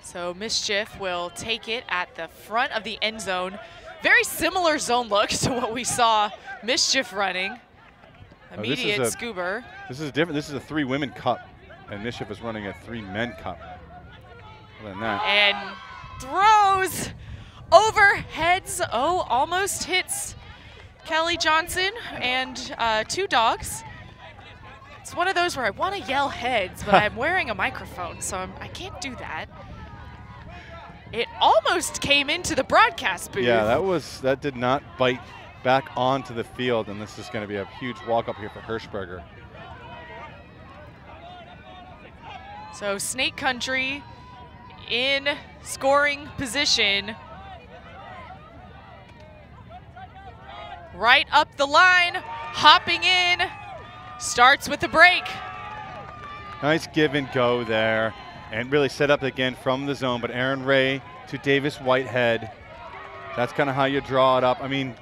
So Mischief will take it at the front of the end zone. Very similar zone look to what we saw Mischief running. Immediate scuba. This is different. This is a 3-women cup, and Mischief is running a 3-men cup. Other than that. And throws over heads. Oh, almost hits Kelly Johnson and 2 dogs. It's one of those where I want to yell heads, but I'm wearing a microphone, so I can't do that. It almost came into the broadcast booth. Yeah, that did not bite back onto the field, and this is going to be a huge walk up here for Hirschberger. So Snake Country in scoring position. Right up the line, hopping in, starts with the break. Nice give and go there, and really set up again from the zone, but Aaron Ray to Davis Whitehead. That's kind of how you draw it up. I mean,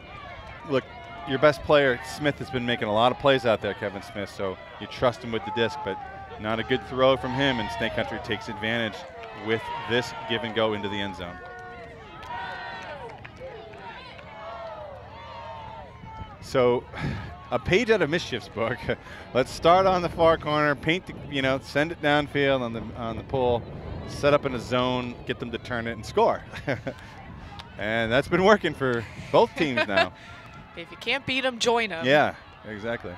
look, your best player, Smith, has been making a lot of plays out there, Kevin Smith, so you trust him with the disc, but not a good throw from him, and Snake Country takes advantage with this give and go into the end zone. So, a page out of Mischief's book. Let's start on the far corner, paint, send it downfield on the pull, set up in a zone, get them to turn it and score. And that's been working for both teams now. If you can't beat them, join them. Yeah, exactly.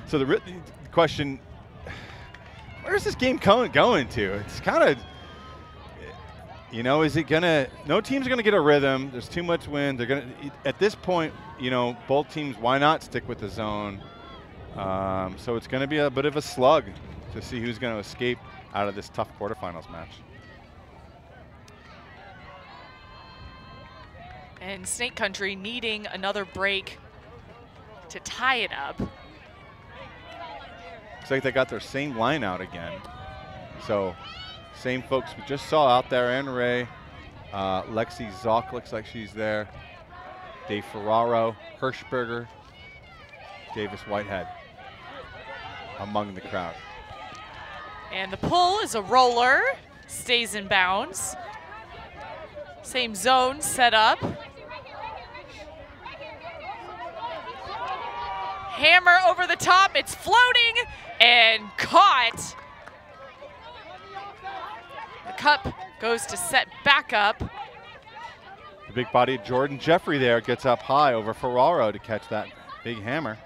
So the question, where's this game going to? It's kind of, is it gonna? No team's gonna get a rhythm. There's too much wind. They're gonna. At this point, both teams. Why not stick with the zone? So it's gonna be a bit of a slug to see who's gonna escape out of this tough quarterfinals match. And Snake Country needing another break to tie it up. Looks like they got their same line out again. So. Same folks we just saw out there, Anne Ray, Lexi Zock looks like she's there, Dave Ferraro, Hirschberger, Davis Whitehead among the crowd. And the pull is a roller, stays in bounds. Same zone set up. Hammer over the top, it's floating and caught. The cup goes to set back up. The big body Jordan Jeffrey there gets up high over Ferraro to catch that big hammer.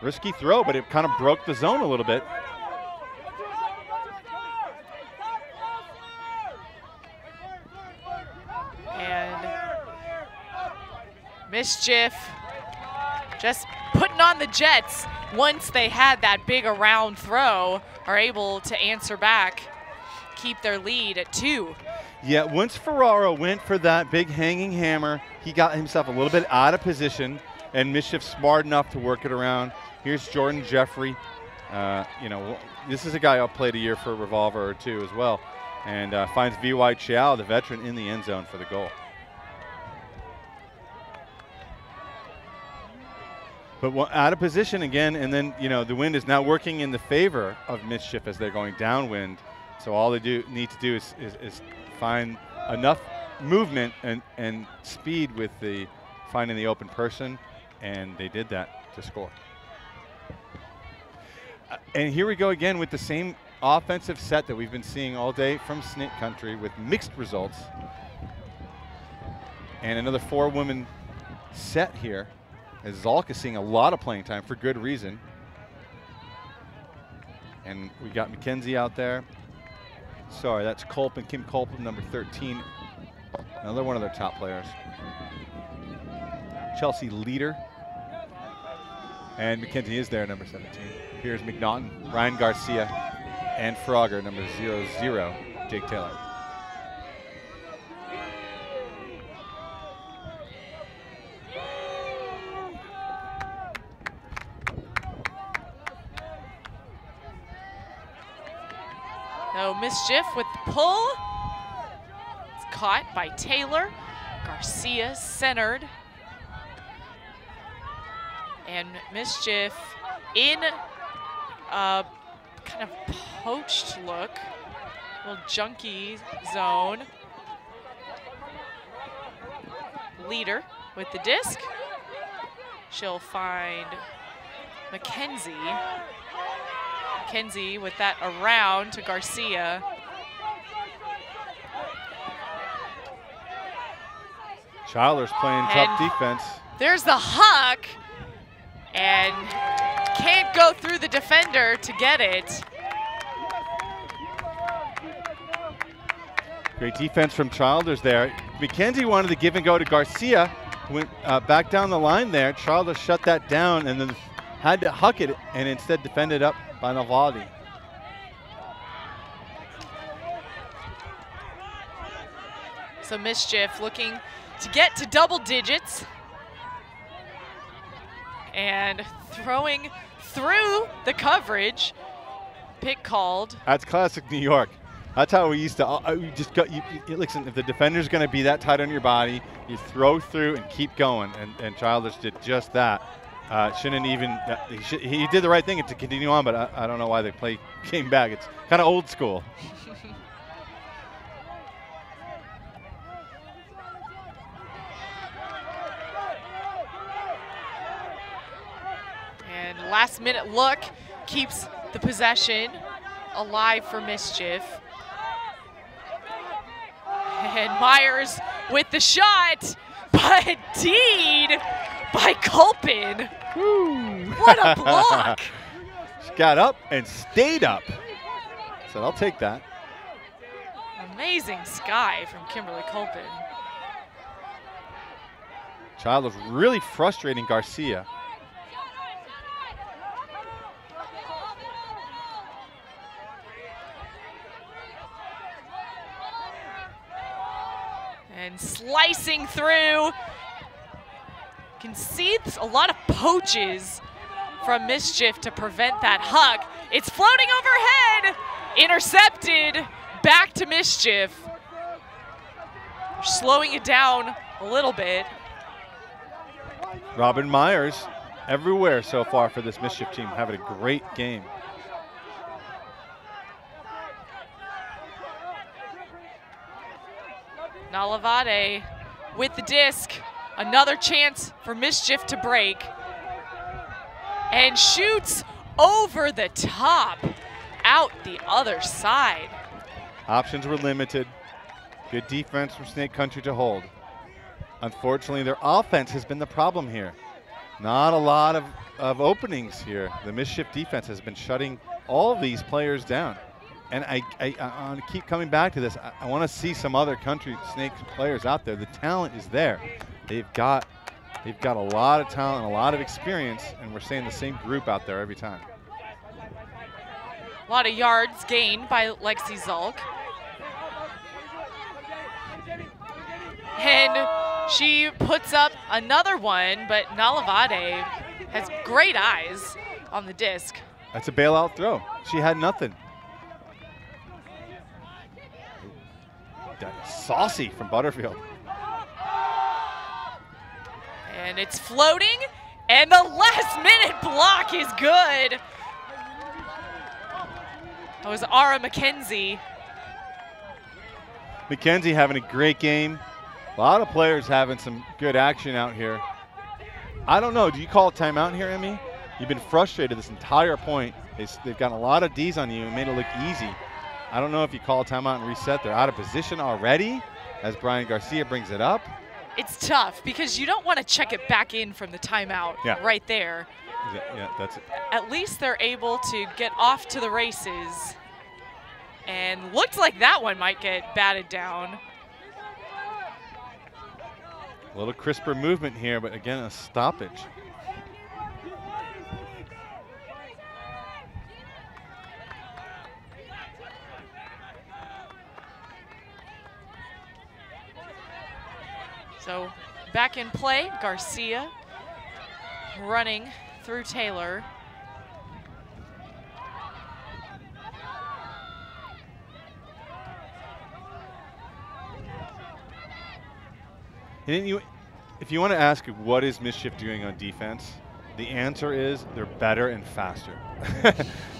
Risky throw, but it kind of broke the zone a little bit. And Mischief just putting on the Jets once they had that big around throw, are able to answer back, keep their lead at 2. Yeah, once Ferraro went for that big hanging hammer, he got himself a little bit out of position, and Mischief smart enough to work it around. Here's Jordan Jeffrey. This is a guy who played a year for Revolver or 2 as well. and finds VY Chiao, the veteran, in the end zone for the goal. But out of position again, and then the wind is now working in the favor of Mischief as they're going downwind. So all they need to do is find enough movement and speed with finding the open person, and they did that to score. And here we go again with the same offensive set that we've been seeing all day from Snake Country with mixed results. And another 4-woman set here, as Zalk is seeing a lot of playing time for good reason. And we got Mackenzie out there. Sorry, that's Colpin, Kim Colpin, number 13. Another one of their top players. Chelsea Leader. And Mackenzie is there, number 17. Here's McNaughton, Ryan Garcia, and Frogger, number 00, Jake Taylor. So Mischief with the pull. It's caught by Taylor. Garcia centered. And Mischief in a kind of poached look. Little junkie zone. Leader with the disc. She'll find Mackenzie. Mackenzie with that around to Garcia. Childers playing tough defense. There's the huck, and can't go through the defender to get it. Great defense from Childers there. Mackenzie wanted to give and go to Garcia, went back down the line there. Childers shut that down and then had to huck it and instead defended up by Navaldi. So Mischief looking to get to double digits and throwing through the coverage. Pick called. That's classic New York. That's how we used to. You just got. Listen, if the defender's going to be that tight on your body, you throw through and keep going. And Childers did just that. Shouldn't even. He did the right thing to continue on, but I don't know why the play came back. It's kind of old school. And last minute look keeps the possession alive for Mischief. And Myers with the shot, but indeed by Colpin. Woo. What a block. She got up and stayed up. So I'll take that. Amazing sky from Kimberly Colpin. Child was really frustrating Garcia. And slicing through. Can see a lot of poaches from Mischief to prevent that huck. It's floating overhead. Intercepted. Back to Mischief. Slowing it down a little bit. Robin Myers everywhere so far for this Mischief team, having a great game. Nalavade with the disc. Another chance for Mischief to break. And shoots over the top, out the other side. Options were limited. Good defense from Snake Country to hold. Unfortunately, their offense has been the problem here. Not a lot of openings here. The Mischief defense has been shutting all of these players down. And I want to keep coming back to this. I want to see some other Country Snake players out there. The talent is there. They've got a lot of talent and a lot of experience, and we're seeing the same group out there every time. A lot of yards gained by Lexi Zalk. And she puts up another one, but Nalavade has great eyes on the disc. That's a bailout throw. She had nothing. saucy from Butterfield. And it's floating, and the last-minute block is good. That was Ara McKenzie. McKenzie having a great game. A lot of players having some good action out here. I don't know, do you call a timeout here, Emmy? You've been frustrated this entire point. They've gotten a lot of Ds on you and made it look easy. I don't know if you call a timeout and reset. They're out of position already as Brian Garcia brings it up. It's tough because you don't want to check it back in from the timeout right there. Yeah, that's it. At least they're able to get off to the races. And looked like that one might get batted down. A little crisper movement here, but again, a stoppage. So back in play, Garcia running through Taylor. If you want to ask what is Mischief doing on defense, the answer is they're better and faster.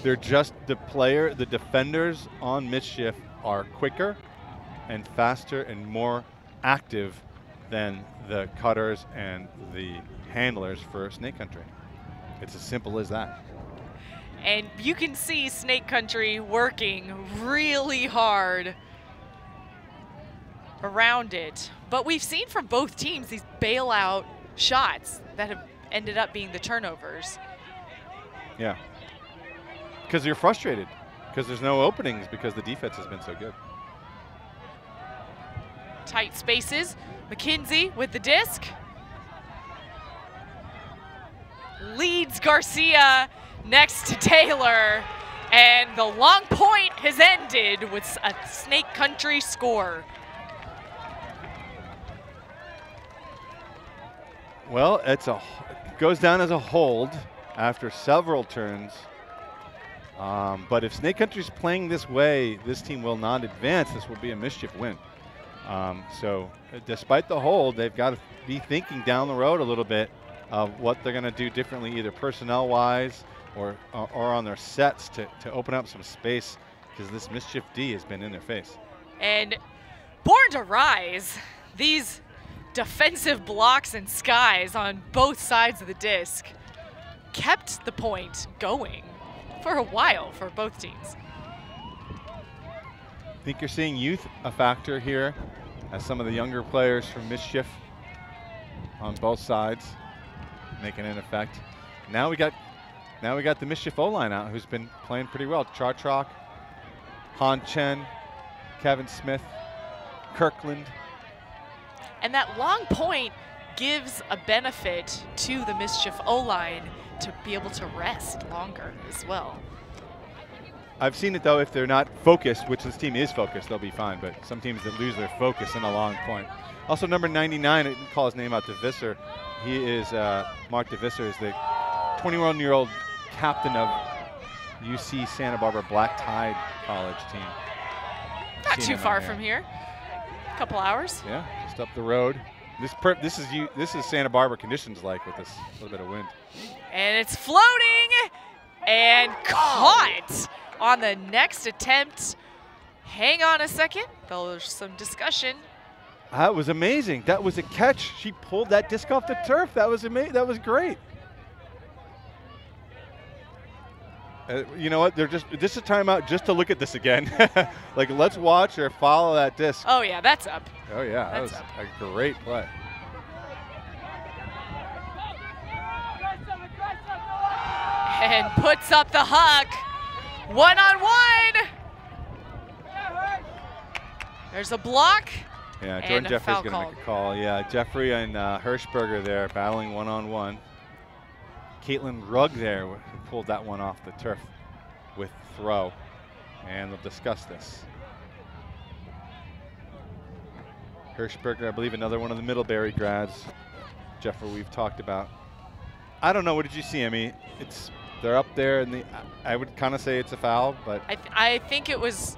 They're just the defenders on Mischief are quicker and faster and more active than the cutters and the handlers for Snake Country. It's as simple as that. And you can see Snake Country working really hard around it. But we've seen from both teams these bailout shots that have ended up being the turnovers. Yeah. Because you're frustrated, because there's no openings because the defense has been so good. Tight spaces. McKenzie with the disc. Leads Garcia next to Taylor. And the long point has ended with a Snake Country score. Well, it goes down as a hold after several turns. But if Snake Country's playing this way, this team will not advance. This will be a Mischief win. So despite the hold, they've got to be thinking down the road a little bit of what they're going to do differently, either personnel-wise or on their sets to open up some space, because this Mischief D has been in their face. And born to rise, these defensive blocks and skies on both sides of the disc kept the point going for a while for both teams. I think you're seeing youth a factor here as some of the younger players from Mischief on both sides making an effect. Now we got the Mischief O-line out, who's been playing pretty well. Chartrock, Han Chen, Kevin Smith, Kirkland. And that long point gives a benefit to the Mischief O-line to be able to rest longer as well. I've seen it though, if they're not focused, which this team is focused, they'll be fine, but some teams that lose their focus in a long point. Also number 99, I didn't call his name out, DeVisser. He is, Mark DeVisser is the 21-year-old captain of UC Santa Barbara Black Tide College team. Not too far from here. A couple hours. Yeah, just up the road. This is Santa Barbara conditions like with this little bit of wind. And it's floating and caught on the next attempt. Hang on a second. There's some discussion. That was amazing. That was a catch. She pulled that disc off the turf. That was amazing. That was great. You know what? This is a timeout just to look at this again. Like, let's watch or follow that disc. Oh yeah, that's up. Oh yeah, that was a great play. And puts up the huck. One-on-one. There's a block. Yeah, Jordan Jeffrey's going to make a call. Yeah, Jeffrey and Hirschberger there battling one-on-one. Caitlin Rugg there who pulled that one off the turf with throw. And they'll discuss this. Hirschberger, I believe another one of the Middlebury grads. Jeffrey we've talked about. I don't know, what did you see, Emmy? They're up there, and I would kind of say it's a foul, but I think it was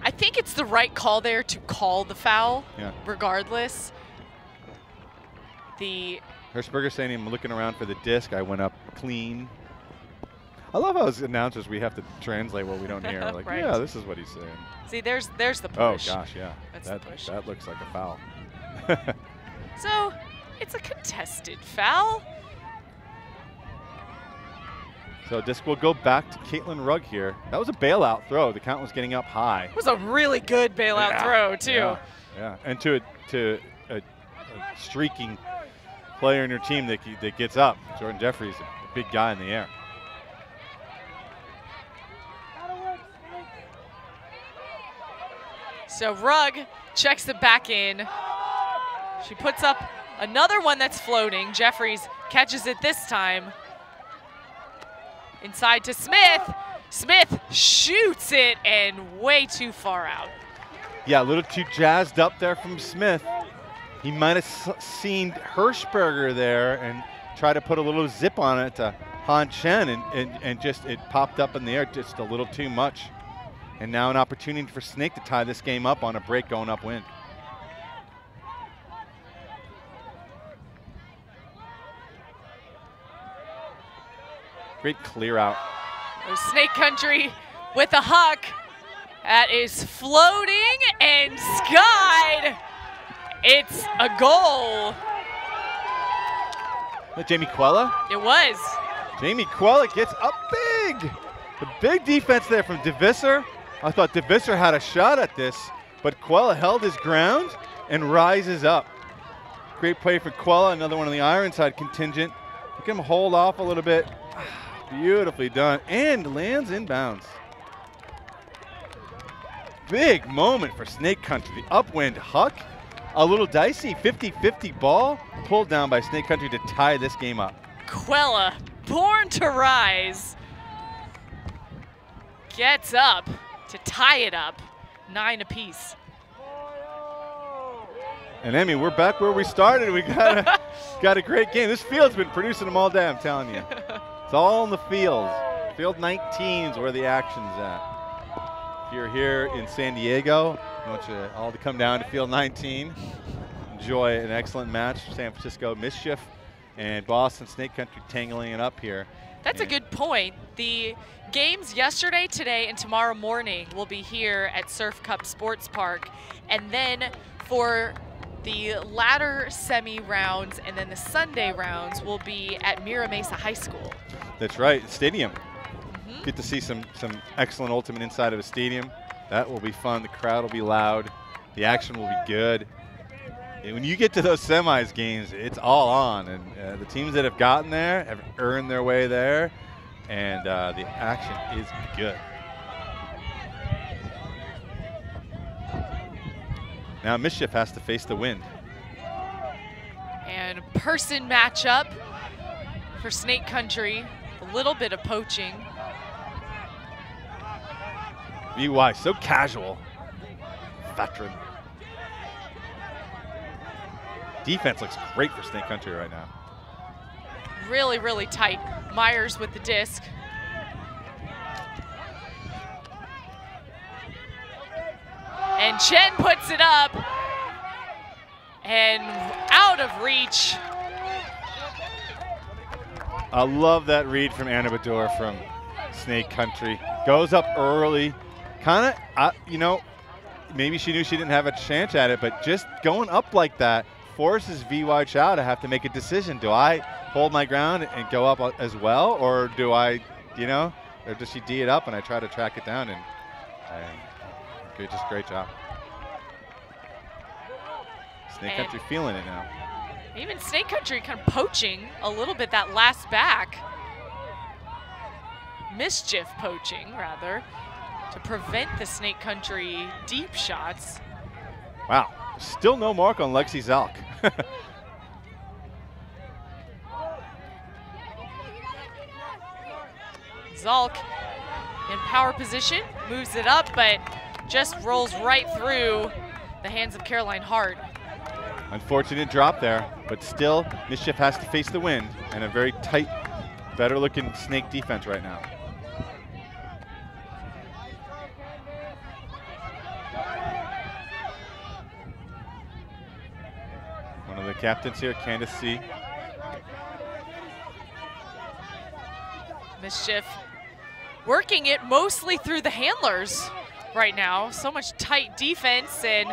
I think it's the right call there to call the foul, regardless. The Hirschberger saying I'm looking around for the disc. I went up clean. I love how as announcers we have to translate what we don't hear. Like, right. Yeah, this is what he's saying. See, there's the push. Oh gosh, yeah. That's the push. That looks like a foul. So it's a contested foul. So disc will go back to Caitlin Rugg here. That was a bailout throw. The count was getting up high. It was a really good bailout throw too. Yeah, and to a streaking player in your team that gets up. Jordan Jeffries, a big guy in the air. So Rugg checks it back in. She puts up another one that's floating. Jeffries catches it this time. Inside to Smith. Smith shoots it and way too far out. Yeah, a little too jazzed up there from Smith. He might have seen Hirschberger there and tried to put a little zip on it to Han Chen, and just it popped up in the air just a little too much. And now an opportunity for Snake to tie this game up on a break going upwind. Great clear out. There's Snake Country with a huck. That is floating and skied. It's a goal. That Jamie Quella? It was. Jamie Quella gets up big. The big defense there from DeVisser. I thought DeVisser had a shot at this, but Quella held his ground and rises up. Great play for Quella, another one on the Ironside contingent. Look at him hold off a little bit. Beautifully done, and lands inbounds. Big moment for Snake Country. The upwind huck, a little dicey 50-50 ball, pulled down by Snake Country to tie this game up. Quella, born to rise, gets up to tie it up, 9 apiece. And Emmy, we're back where we started. We got a great game. This field's been producing them all day, I'm telling you. It's all in the field. Field 19 is where the action's at. If you're here in San Diego, I want you all to come down to Field 19. Enjoy an excellent match. San Francisco Mischief and Boston Snake Country tangling it up here. That's a good point. The games yesterday, today, and tomorrow morning will be here at Surf Cup Sports Park. And then for the latter semi-rounds and then the Sunday rounds will be at Mira Mesa High School. That's right, stadium. Get to see some excellent ultimate inside of a stadium. That will be fun. The crowd will be loud. The action will be good. And when you get to those semis games, it's all on. And the teams that have gotten there have earned their way there. And the action is good. Now Mischief has to face the wind. And person matchup for Snake Country. A little bit of poaching. VY, so casual. Veteran. Defense looks great for Snake Country right now. Really, really tight. Myers with the disc. And Chen puts it up. And out of reach. I love that read from Anna Bador from Snake Country. Goes up early. Kind of, you know, maybe she knew she didn't have a chance at it, but just going up like that forces VY Chow to have to make a decision. Do I hold my ground and go up as well, or do I, you know, or does she D it up and I try to track it down? And just great job. Snake Country feeling it now. Even Snake Country kind of poaching a little bit that last back. Mischief poaching, rather, to prevent the Snake Country deep shots. Wow, still no mark on Lexi Zalk. Zalk in power position, moves it up, but just rolls right through the hands of Caroline Hart. Unfortunate drop there, but still Mischief has to face the wind and a very tight, better looking Snake defense right now. captains here, Candace C. Mischief working it mostly through the handlers right now. So much tight defense and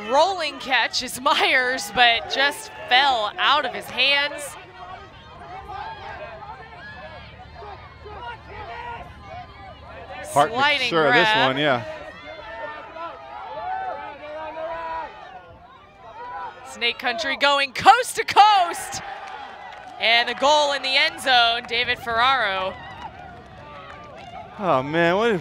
rolling catch is Myers, but just fell out of his hands. Hart Sliding sure grab. This one, yeah. Snake Country going coast to coast. And the goal in the end zone, David Ferraro. Oh man, what a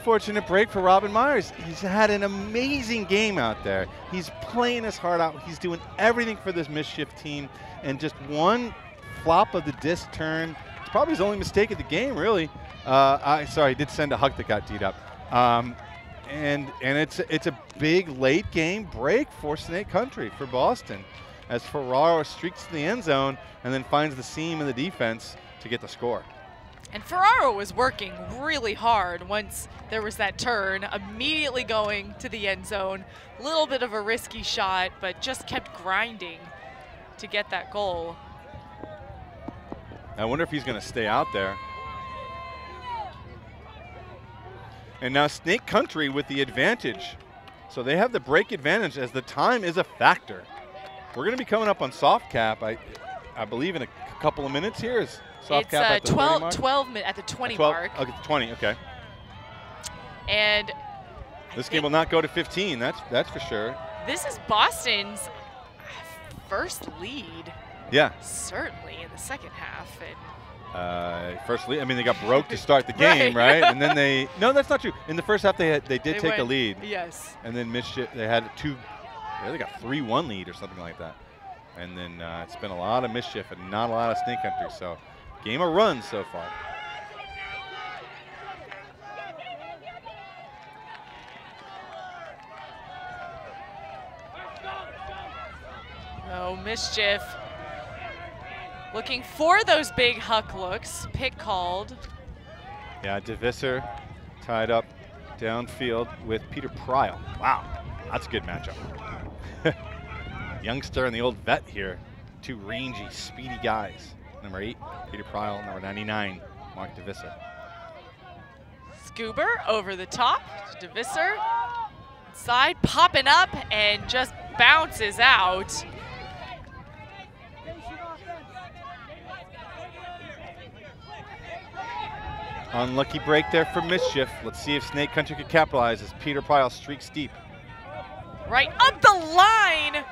fortunate break for Robin Myers. He's had an amazing game out there. He's playing his heart out. He's doing everything for this Mischief team, and just one flop of the disc turn. It's probably his only mistake of the game, really. Sorry, he did send a huck that got D'd up. And it's a big late game break for Snake Country, for Boston, as Ferraro streaks to the end zone and then finds the seam in the defense to get the score. And Ferraro was working really hard once there was that turn, immediately going to the end zone. A little bit of a risky shot, but just kept grinding to get that goal. I wonder if he's going to stay out there. And now Snake Country with the advantage. So they have the break advantage as the time is a factor. We're going to be coming up on soft cap, I believe, in a couple of minutes here. Is soft cap at the 12 at the 20 mark. Okay, 20, okay. And this game will not go to 15, that's for sure. This is Boston's first lead. Yeah. Certainly in the second half. And first lead, I mean, they got broke to start the game, right? And then no, that's not true. In the first half, they did take a lead. Yes. And then Mischief, they had they got 3-1 lead or something like that. And then it's been a lot of Mischief and not a lot of Snake Country. So game of runs so far. Oh, Mischief looking for those big huck looks. Pick called. Yeah, DeVisser tied up downfield with Peter Pryle. Wow, that's a good matchup. Youngster and the old vet here. Two rangy, speedy guys. Number 8, Peter Pryle. Number 99, Mark DeVisser. Scuber over the top to DeVisser. Side popping up and just bounces out. Unlucky break there for Mischief. Let's see if Snake Country could capitalize as Peter Pryle streaks deep. Right up the line.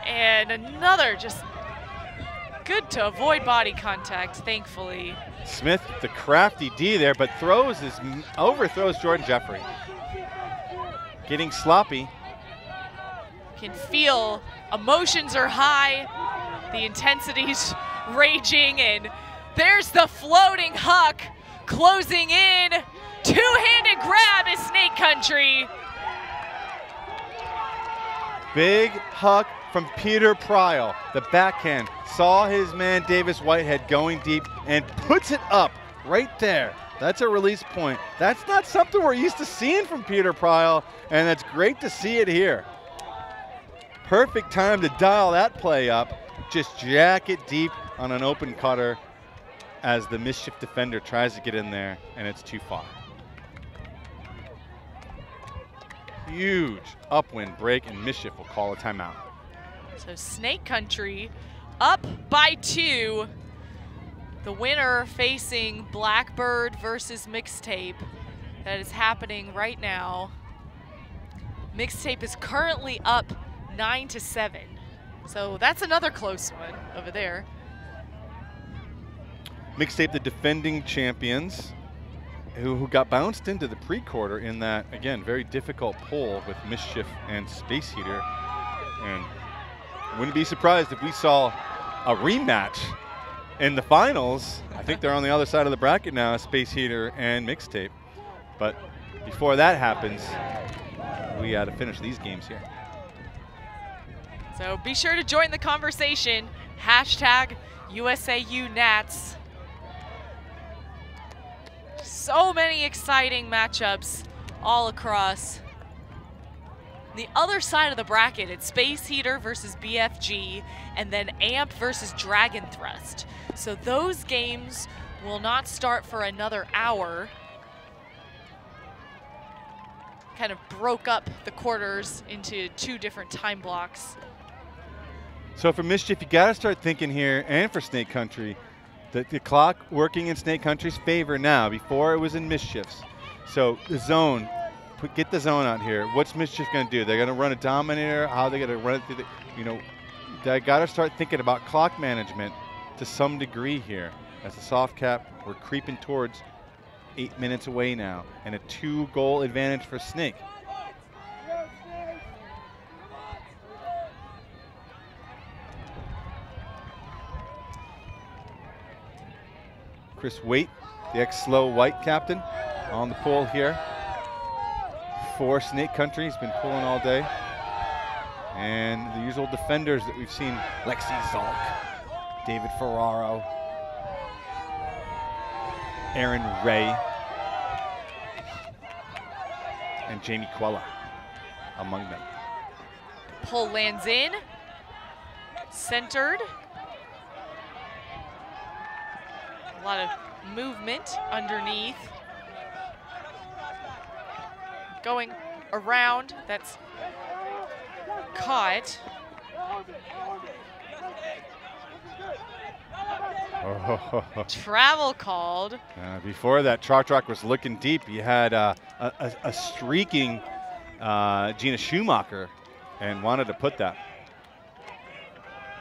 And another just good to avoid body contact, thankfully. Smith, the crafty D there, but overthrows Jordan Jeffrey. Getting sloppy. Can feel emotions are high, the intensity's raging, and there's the floating huck closing in. Two-handed grab is Snake Country. Big huck from Peter Pryle. The backhand saw his man Davis Whitehead going deep and puts it up right there. That's a release point. That's not something we're used to seeing from Peter Pryle, and it's great to see it here. Perfect time to dial that play up. Just jack it deep on an open cutter as the Mischief defender tries to get in there, and it's too far. Huge upwind break, and Mischief will call a timeout. So Snake Country up by 2. The winner facing Blackbird versus Mixtape. That is happening right now. Mixtape is currently up 9-7. So that's another close one over there. Mixtape, the defending champions, who got bounced into the pre-quarter in that, again, very difficult poll with Mischief and Space Heater. And wouldn't be surprised if we saw a rematch in the finals. I think they're on the other side of the bracket now, Space Heater and Mixtape. But before that happens, we got to finish these games here. So be sure to join the conversation. Hashtag USAU Nats. So many exciting matchups all across. The other side of the bracket, it's Space Heater versus BFG, and then AMP versus Dragon Thrust. So those games will not start for another hour. Kind of broke up the quarters into 2 different time blocks. So for Mischief, you got to start thinking here, and for Snake Country, that the clock working in Snake Country's favor now. Before it was in Mischief's. So the zone, get the zone out here. What's Mischief going to do? They're going to run a Dominator. How are they going to run it through the, you know, they got to start thinking about clock management to some degree here. As a soft cap, we're creeping towards 8 minutes away now, and a 2-goal advantage for Snake. Chris Waite, the ex-Slow White captain, on the pull here for Snake Country. He's been pulling all day. And the usual defenders that we've seen, Lexi Zalk, David Ferraro, Aaron Ray, and Jamie Quella among them. Pull lands in, centered. A lot of movement underneath. Going around, that's caught. Travel called. Before that, Chartrock was looking deep. You had a streaking Gina Schumacher and wanted to put that.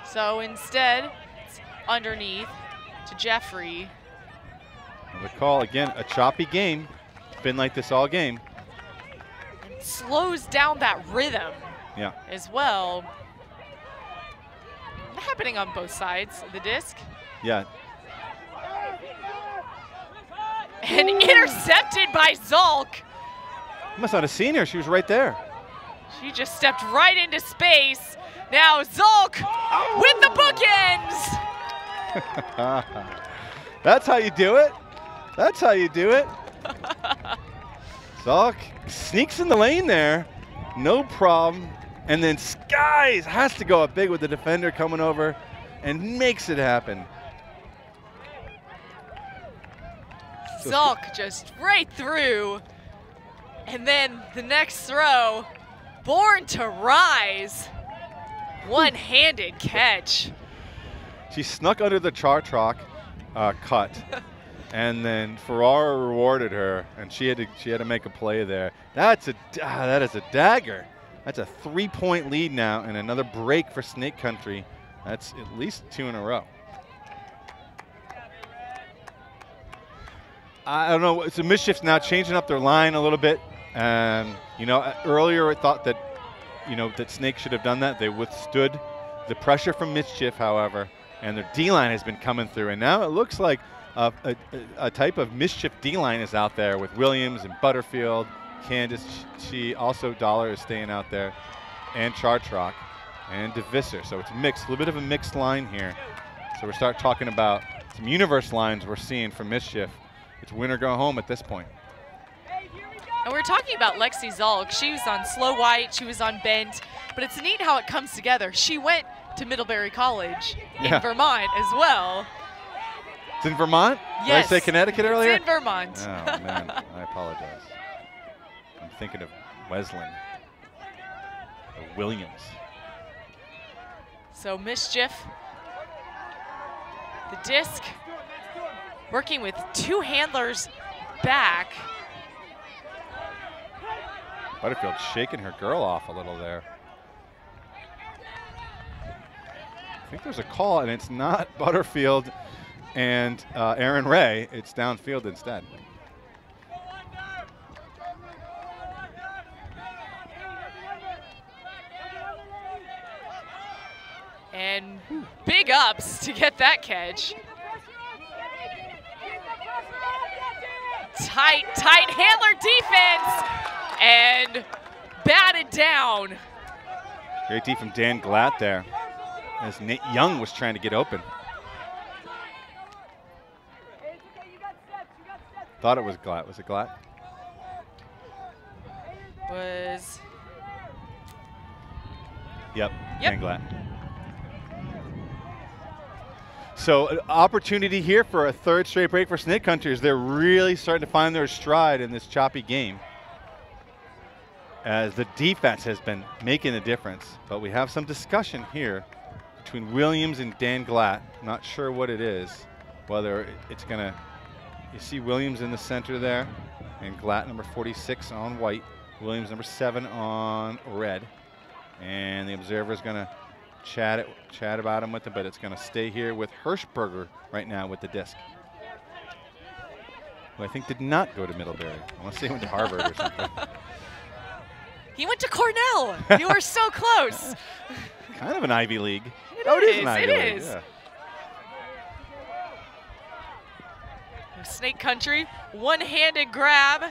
So instead, it's underneath to Jeffrey. And the call, again, a choppy game. It's been like this all game. And slows down that rhythm as well. Happening on both sides of the disc. Yeah. And intercepted by Zalk. You must not have seen her. She was right there. She just stepped right into space. Now Zalk with the bookends. That's how you do it. That's how you do it. Zalk sneaks in the lane there. No problem. And then Skies has to go up big with the defender coming over and makes it happen. Zalk just right through. And then the next throw, Born to Rise. One-handed catch. She snuck under the Chartrock cut. And then Ferrara rewarded her, and she had to make a play there. That is a dagger. That's a 3-point lead now, and another break for Snake Country. That's at least 2 in a row. I don't know. So Mischief's now changing up their line a little bit. You know, earlier I thought that, you know, that Snake should have done that. They withstood the pressure from Mischief, however, and their D-line has been coming through. And now it looks like a type of Mischief D-line is out there with Williams and Butterfield. Candace, she also Dollar is staying out there, and Chartrock, and DeVisser. So it's mixed, a little bit of a mixed line here. So we start talking about some universe lines we're seeing from Mischief. It's win or go home at this point. And we're talking about Lexi Zalk. She was on Slow White, she was on Bent, but it's neat how it comes together. She went to Middlebury College in Vermont as well. It's in Vermont? Yes. Did I say Connecticut earlier? It's in Vermont. Oh, man, I apologize. I'm thinking of Wesleyan, or Williams. So Mischief, the disc, working with 2 handlers back. Butterfield shaking her girl off a little there. I think there's a call, and it's not Butterfield and Aaron Ray. It's downfield instead. And big ups to get that catch. Tight handler defense, and batted down. Great D from Dan Glatt there, as Nate Young was trying to get open. Thought it was Glatt. Was it Glatt? Was Yep. Yep. Dan Glatt. So an opportunity here for a third straight break for Snake Country as they're really starting to find their stride in this choppy game, as the defense has been making a difference. But we have some discussion here between Williams and Dan Glatt. Not sure what it is, whether it's gonna, you see Williams in the center there, and Glatt number 46 on white, Williams number 7 on red. And the observer is gonna chat about him with it, but it's gonna stay here with Hirschberger right now with the disc, who I think did not go to Middlebury. I want to say he went to Harvard or something. He went to Cornell. You were so close. Kind of an Ivy League. It It is, is an Ivy it League. is. Yeah. Snake Country, one-handed grab.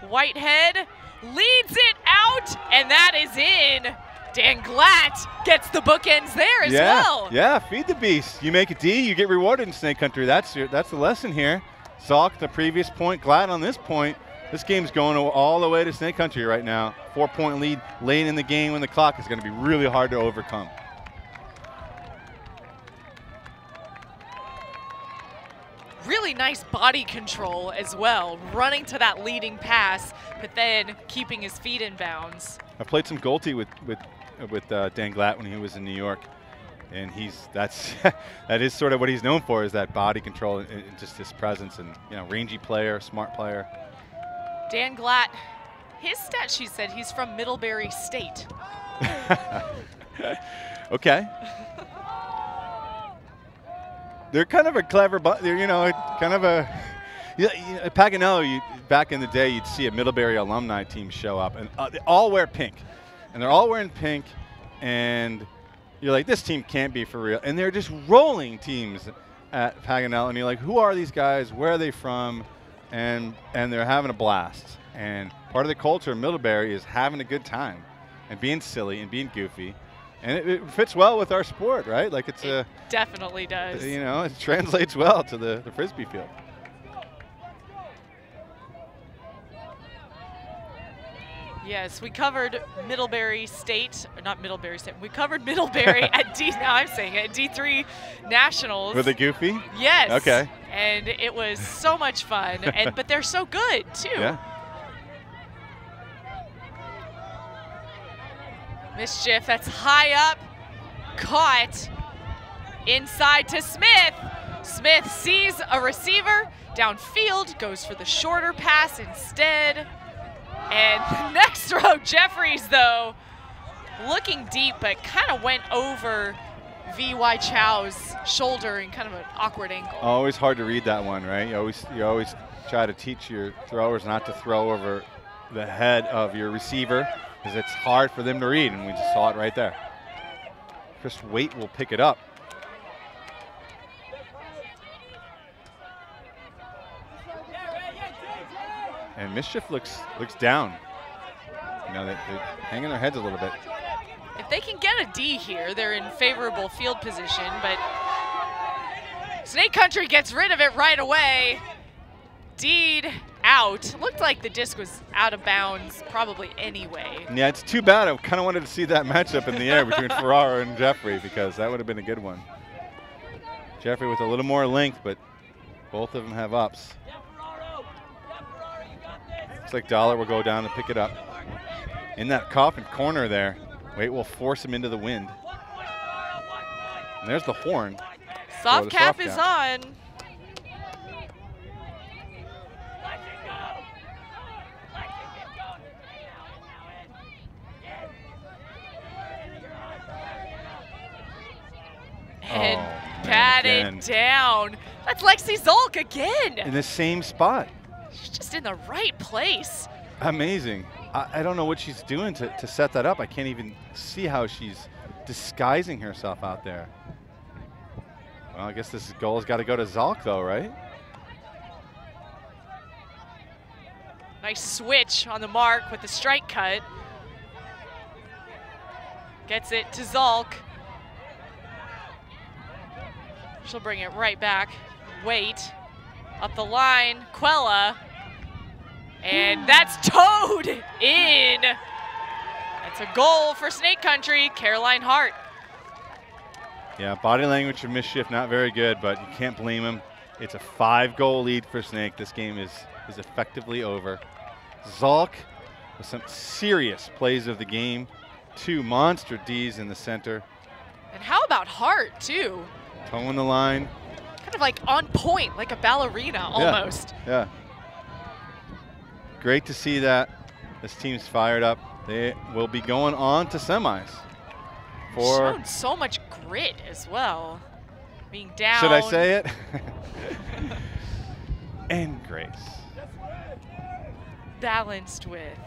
Whitehead leads it out, and that is in. Dan Glatt gets the bookends there as well. Yeah, feed the beast. You make a D, you get rewarded in Snake Country. That's the lesson here. Zalk the previous point, Glatt on this point. This game's going all the way to Snake Country right now. 4-point lead late in the game when the clock is going to be really hard to overcome. Really nice body control as well, running to that leading pass, but then keeping his feet in bounds. I played some Goalty with Dan Glatt when he was in New York, and that is sort of what he's known for, is that body control and just his presence, and rangy player, smart player. Dan Glatt, his stat sheet said he's from Middlebury State. Okay. They're kind of a clever, kind of a. Paganello, back in the day, you'd see a Middlebury alumni team show up, and they all wear pink. And they're all wearing pink, and you're like, this team can't be for real. And they're just rolling teams at Paganello, and you're like, who are these guys? Where are they from? And they're having a blast. And part of the culture of Middlebury is having a good time and being silly and being goofy. And it fits well with our sport, right? Like it definitely does. It translates well to the Frisbee field. Yes, we covered Middlebury State, or not Middlebury State. We covered Middlebury at D3 Nationals. Were they goofy? Yes. Okay. And it was so much fun, but they're so good too. Yeah. Mischief, that's high up, caught inside to Smith. Smith sees a receiver downfield, goes for the shorter pass instead. And the next throw, Jeffries, though, looking deep, but kind of went over V.Y. Chow's shoulder in kind of an awkward angle. Always hard to read that one, right? You always try to teach your throwers not to throw over the head of your receiver, because it's hard for them to read, and we just saw it right there. Chris Waite will pick it up. And Mischief looks down. They're hanging their heads a little bit. If they can get a D here, they're in favorable field position, but Snake Country gets rid of it right away. D'd out. Looked like the disc was out of bounds probably anyway. Yeah, it's too bad. I kind of wanted to see that matchup in the air between Ferraro and Jeffrey, because that would have been a good one. Jeffrey with a little more length, but both of them have ups. Looks like Dollar will go down and pick it up. In that coffin corner there, Waite will force him into the wind. And there's the horn. Soft cap is on. And pat it down. That's Lexi Zolk again. In the same spot. She's just in the right place. Amazing. I don't know what she's doing to set that up. I can't even see how she's disguising herself out there. Well, I guess this goal's got to go to Zalk, though, right? Nice switch on the mark with the strike cut. Gets it to Zalk. She'll bring it right back. Waite up the line. Quella. And that's towed in. It's a goal for Snake Country, Caroline Hart. Yeah, body language of Mischief not very good, but you can't blame him. It's a 5-goal lead for Snake. This game is effectively over. Zalk with some serious plays of the game. 2 monster Ds in the center. And how about Hart, too? Towing the line. Kind of like on point, like a ballerina almost. Yeah. Great to see that. This team's fired up. They will be going on to semis. Shown so much grit as well. Being down. Should I say it? And grace. Balanced with.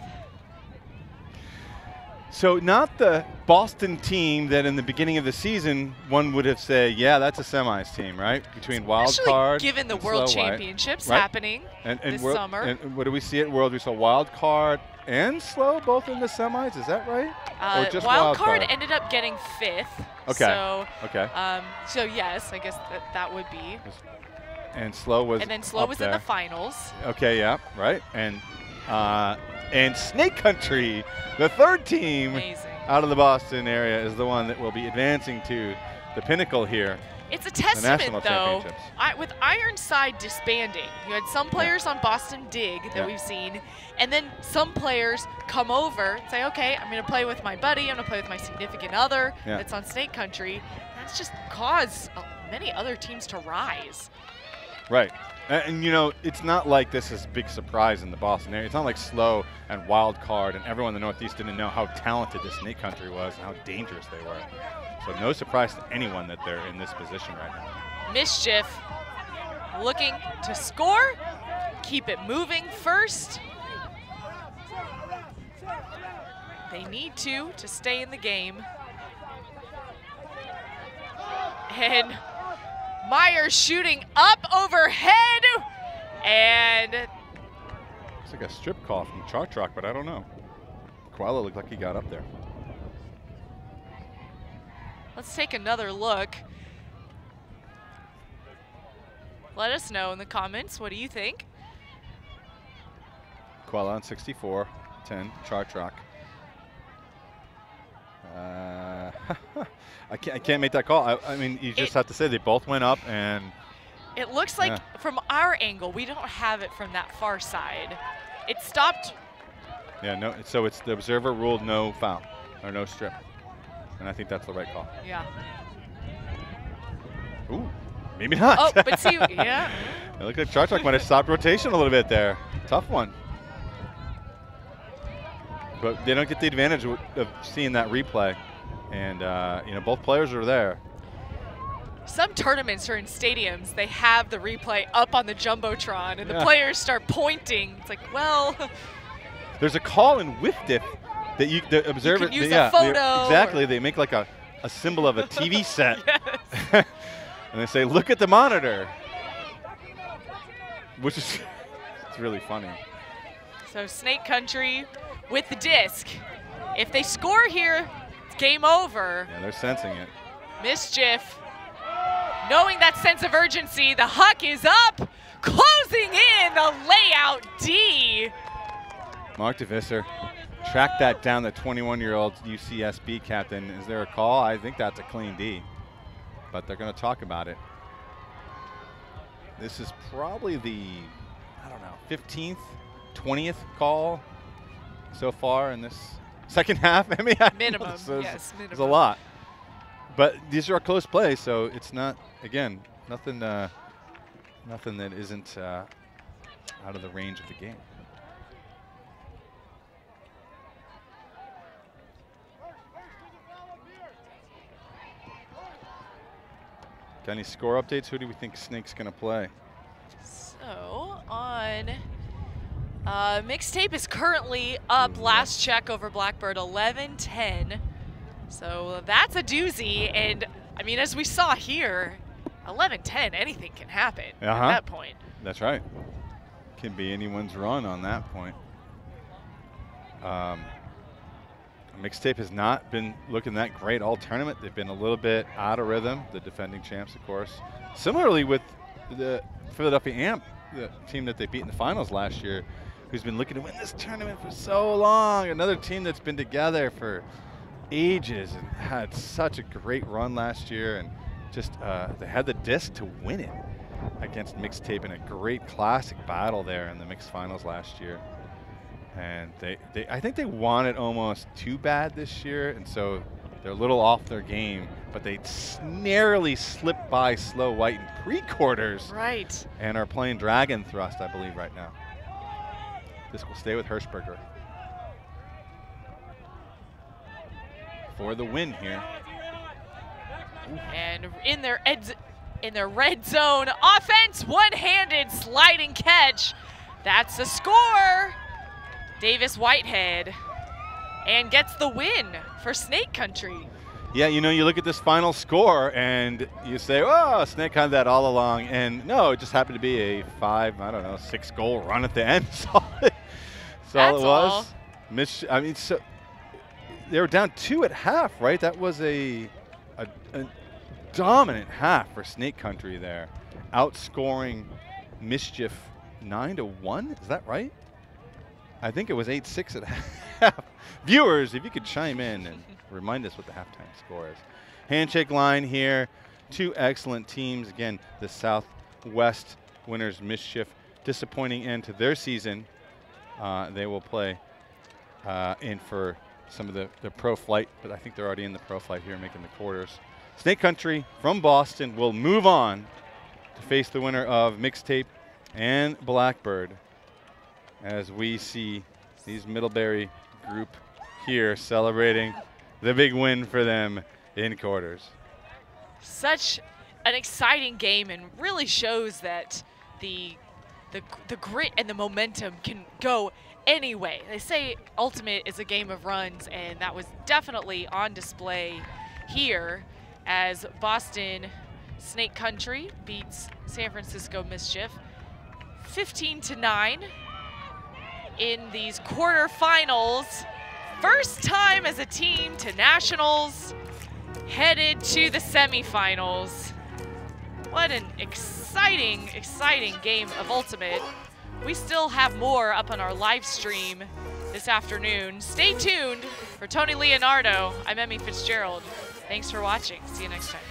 So not the Boston team that in the beginning of the season one would have said, yeah, that's a semis team, right? Between wild card, given the and World Slow White, Championships right? happening this summer. And what do we see at World? We saw wild card and slow both in the semis. Is that right? Or just wild card ended up getting 5th. Okay. So, okay. So yes, I guess that would be. And slow was. And then slow was there. in the finals. Okay. Yeah. Right. And Snake Country, the 3rd team out of the Boston area, is the one that will be advancing to the pinnacle here. It's a testament, though, with Ironside disbanding. You had some players on Boston Dig that we've seen, and then some players come over and say, okay, I'm going to play with my buddy, I'm going to play with my significant other that's on Snake Country. That's just caused many other teams to rise. Right. And, you know, it's not like this is a big surprise in the Boston area. It's not like Slow and Wild Card and everyone in the Northeast didn't know how talented this Snake Country was and how dangerous they were. So no surprise to anyone that they're in this position right now. Mischief looking to score, keep it moving first. They need to stay in the game. And Meyer shooting up overhead, and it's like a strip call from Chalk Rock, but I don't know. Koala looked like he got up there. Let's take another look. Let us know in the comments, what do you think? Koala on 64, 10, Chalk Rock. I can't make that call. I mean, you just have to say they both went up, and it looks like from our angle, we don't have it from that far side. It stopped. Yeah, no. So it's the observer ruled no foul or no strip, and I think that's the right call. Yeah. Ooh, maybe not. Oh, but see, yeah. It looked like Charchak might have stopped rotation a little bit there. Tough one. But they don't get the advantage of seeing that replay. And, you know, both players are there. Some tournaments or in stadiums, they have the replay up on the Jumbotron, and the players start pointing. It's like, well. There's a call in WIFDIF that the observer. You can use a photo. Exactly. They make like a symbol of a TV set. And they say, look at the monitor. Which is it's really funny. So Snake Country with the disc. If they score here, it's game over. Yeah, they're sensing it. Mischief, knowing that sense of urgency, the huck is up, closing in the layout D. Mark DeVisser tracked that down, the 21-year-old UCSB captain. Is there a call? I think that's a clean D, but they're going to talk about it. This is probably the, I don't know, 15th, 20th call so far in this second half. I mean, minimum, yes, minimum. It's a lot. But these are close plays, so it's not, again, nothing that isn't out of the range of the game. Got any score updates? Who do we think Snake's going to play? So on Mixtape is currently up, last check over Blackbird, 11-10. So that's a doozy. And I mean, as we saw here, 11-10, anything can happen at that point. That's right. Can be anyone's run on that point. Mixtape has not been looking that great all tournament. They've been a little bit out of rhythm, the defending champs, of course. Similarly with the Philadelphia Amp, the team that they beat in the finals last year. who's been looking to win this tournament for so long. Another team that's been together for ages and had such a great run last year, and just they had the disc to win it against Mixtape in a great classic battle there in the mixed finals last year. And I think they want it almost too bad this year, and so they're a little off their game, but they narrowly slipped by Slow White in pre-quarters. Right. And are playing Dragon Thrust, I believe, right now. This will stay with Hirschberger for the win here. And in their red zone offense, one-handed sliding catch. That's a score. Davis Whitehead, and gets the win for Snake Country. Yeah, you know, you look at this final score and you say, oh, Snake had that all along. And no, it just happened to be a 6 goal run at the end. That's all it was. I mean, so they were down 2 at half, right? That was a dominant half for Snake Country there, outscoring Mischief 9-1. Is that right? I think it was 8-6 at half. Viewers, if you could chime in and remind us what the halftime score is. Handshake line here. 2 excellent teams. Again, the Southwest winners, Mischief. Disappointing end to their season. They will play in for some of the pro flight, but I think they're already in the pro flight here, making the quarters. Snake Country from Boston will move on to face the winner of Mixtape and Blackbird, as we see these Middlebury group here celebrating the big win for them in quarters. Such an exciting game, and really shows that the grit and the momentum can go any way. They say Ultimate is a game of runs, and that was definitely on display here as Boston Snake Country beats San Francisco Mischief 15-9 in these quarterfinals. First time as a team to nationals, headed to the semifinals. What an exciting, exciting game of Ultimate. We still have more up on our live stream this afternoon. Stay tuned. For Tony Leonardo, I'm Emmy Fitzgerald. Thanks for watching. See you next time.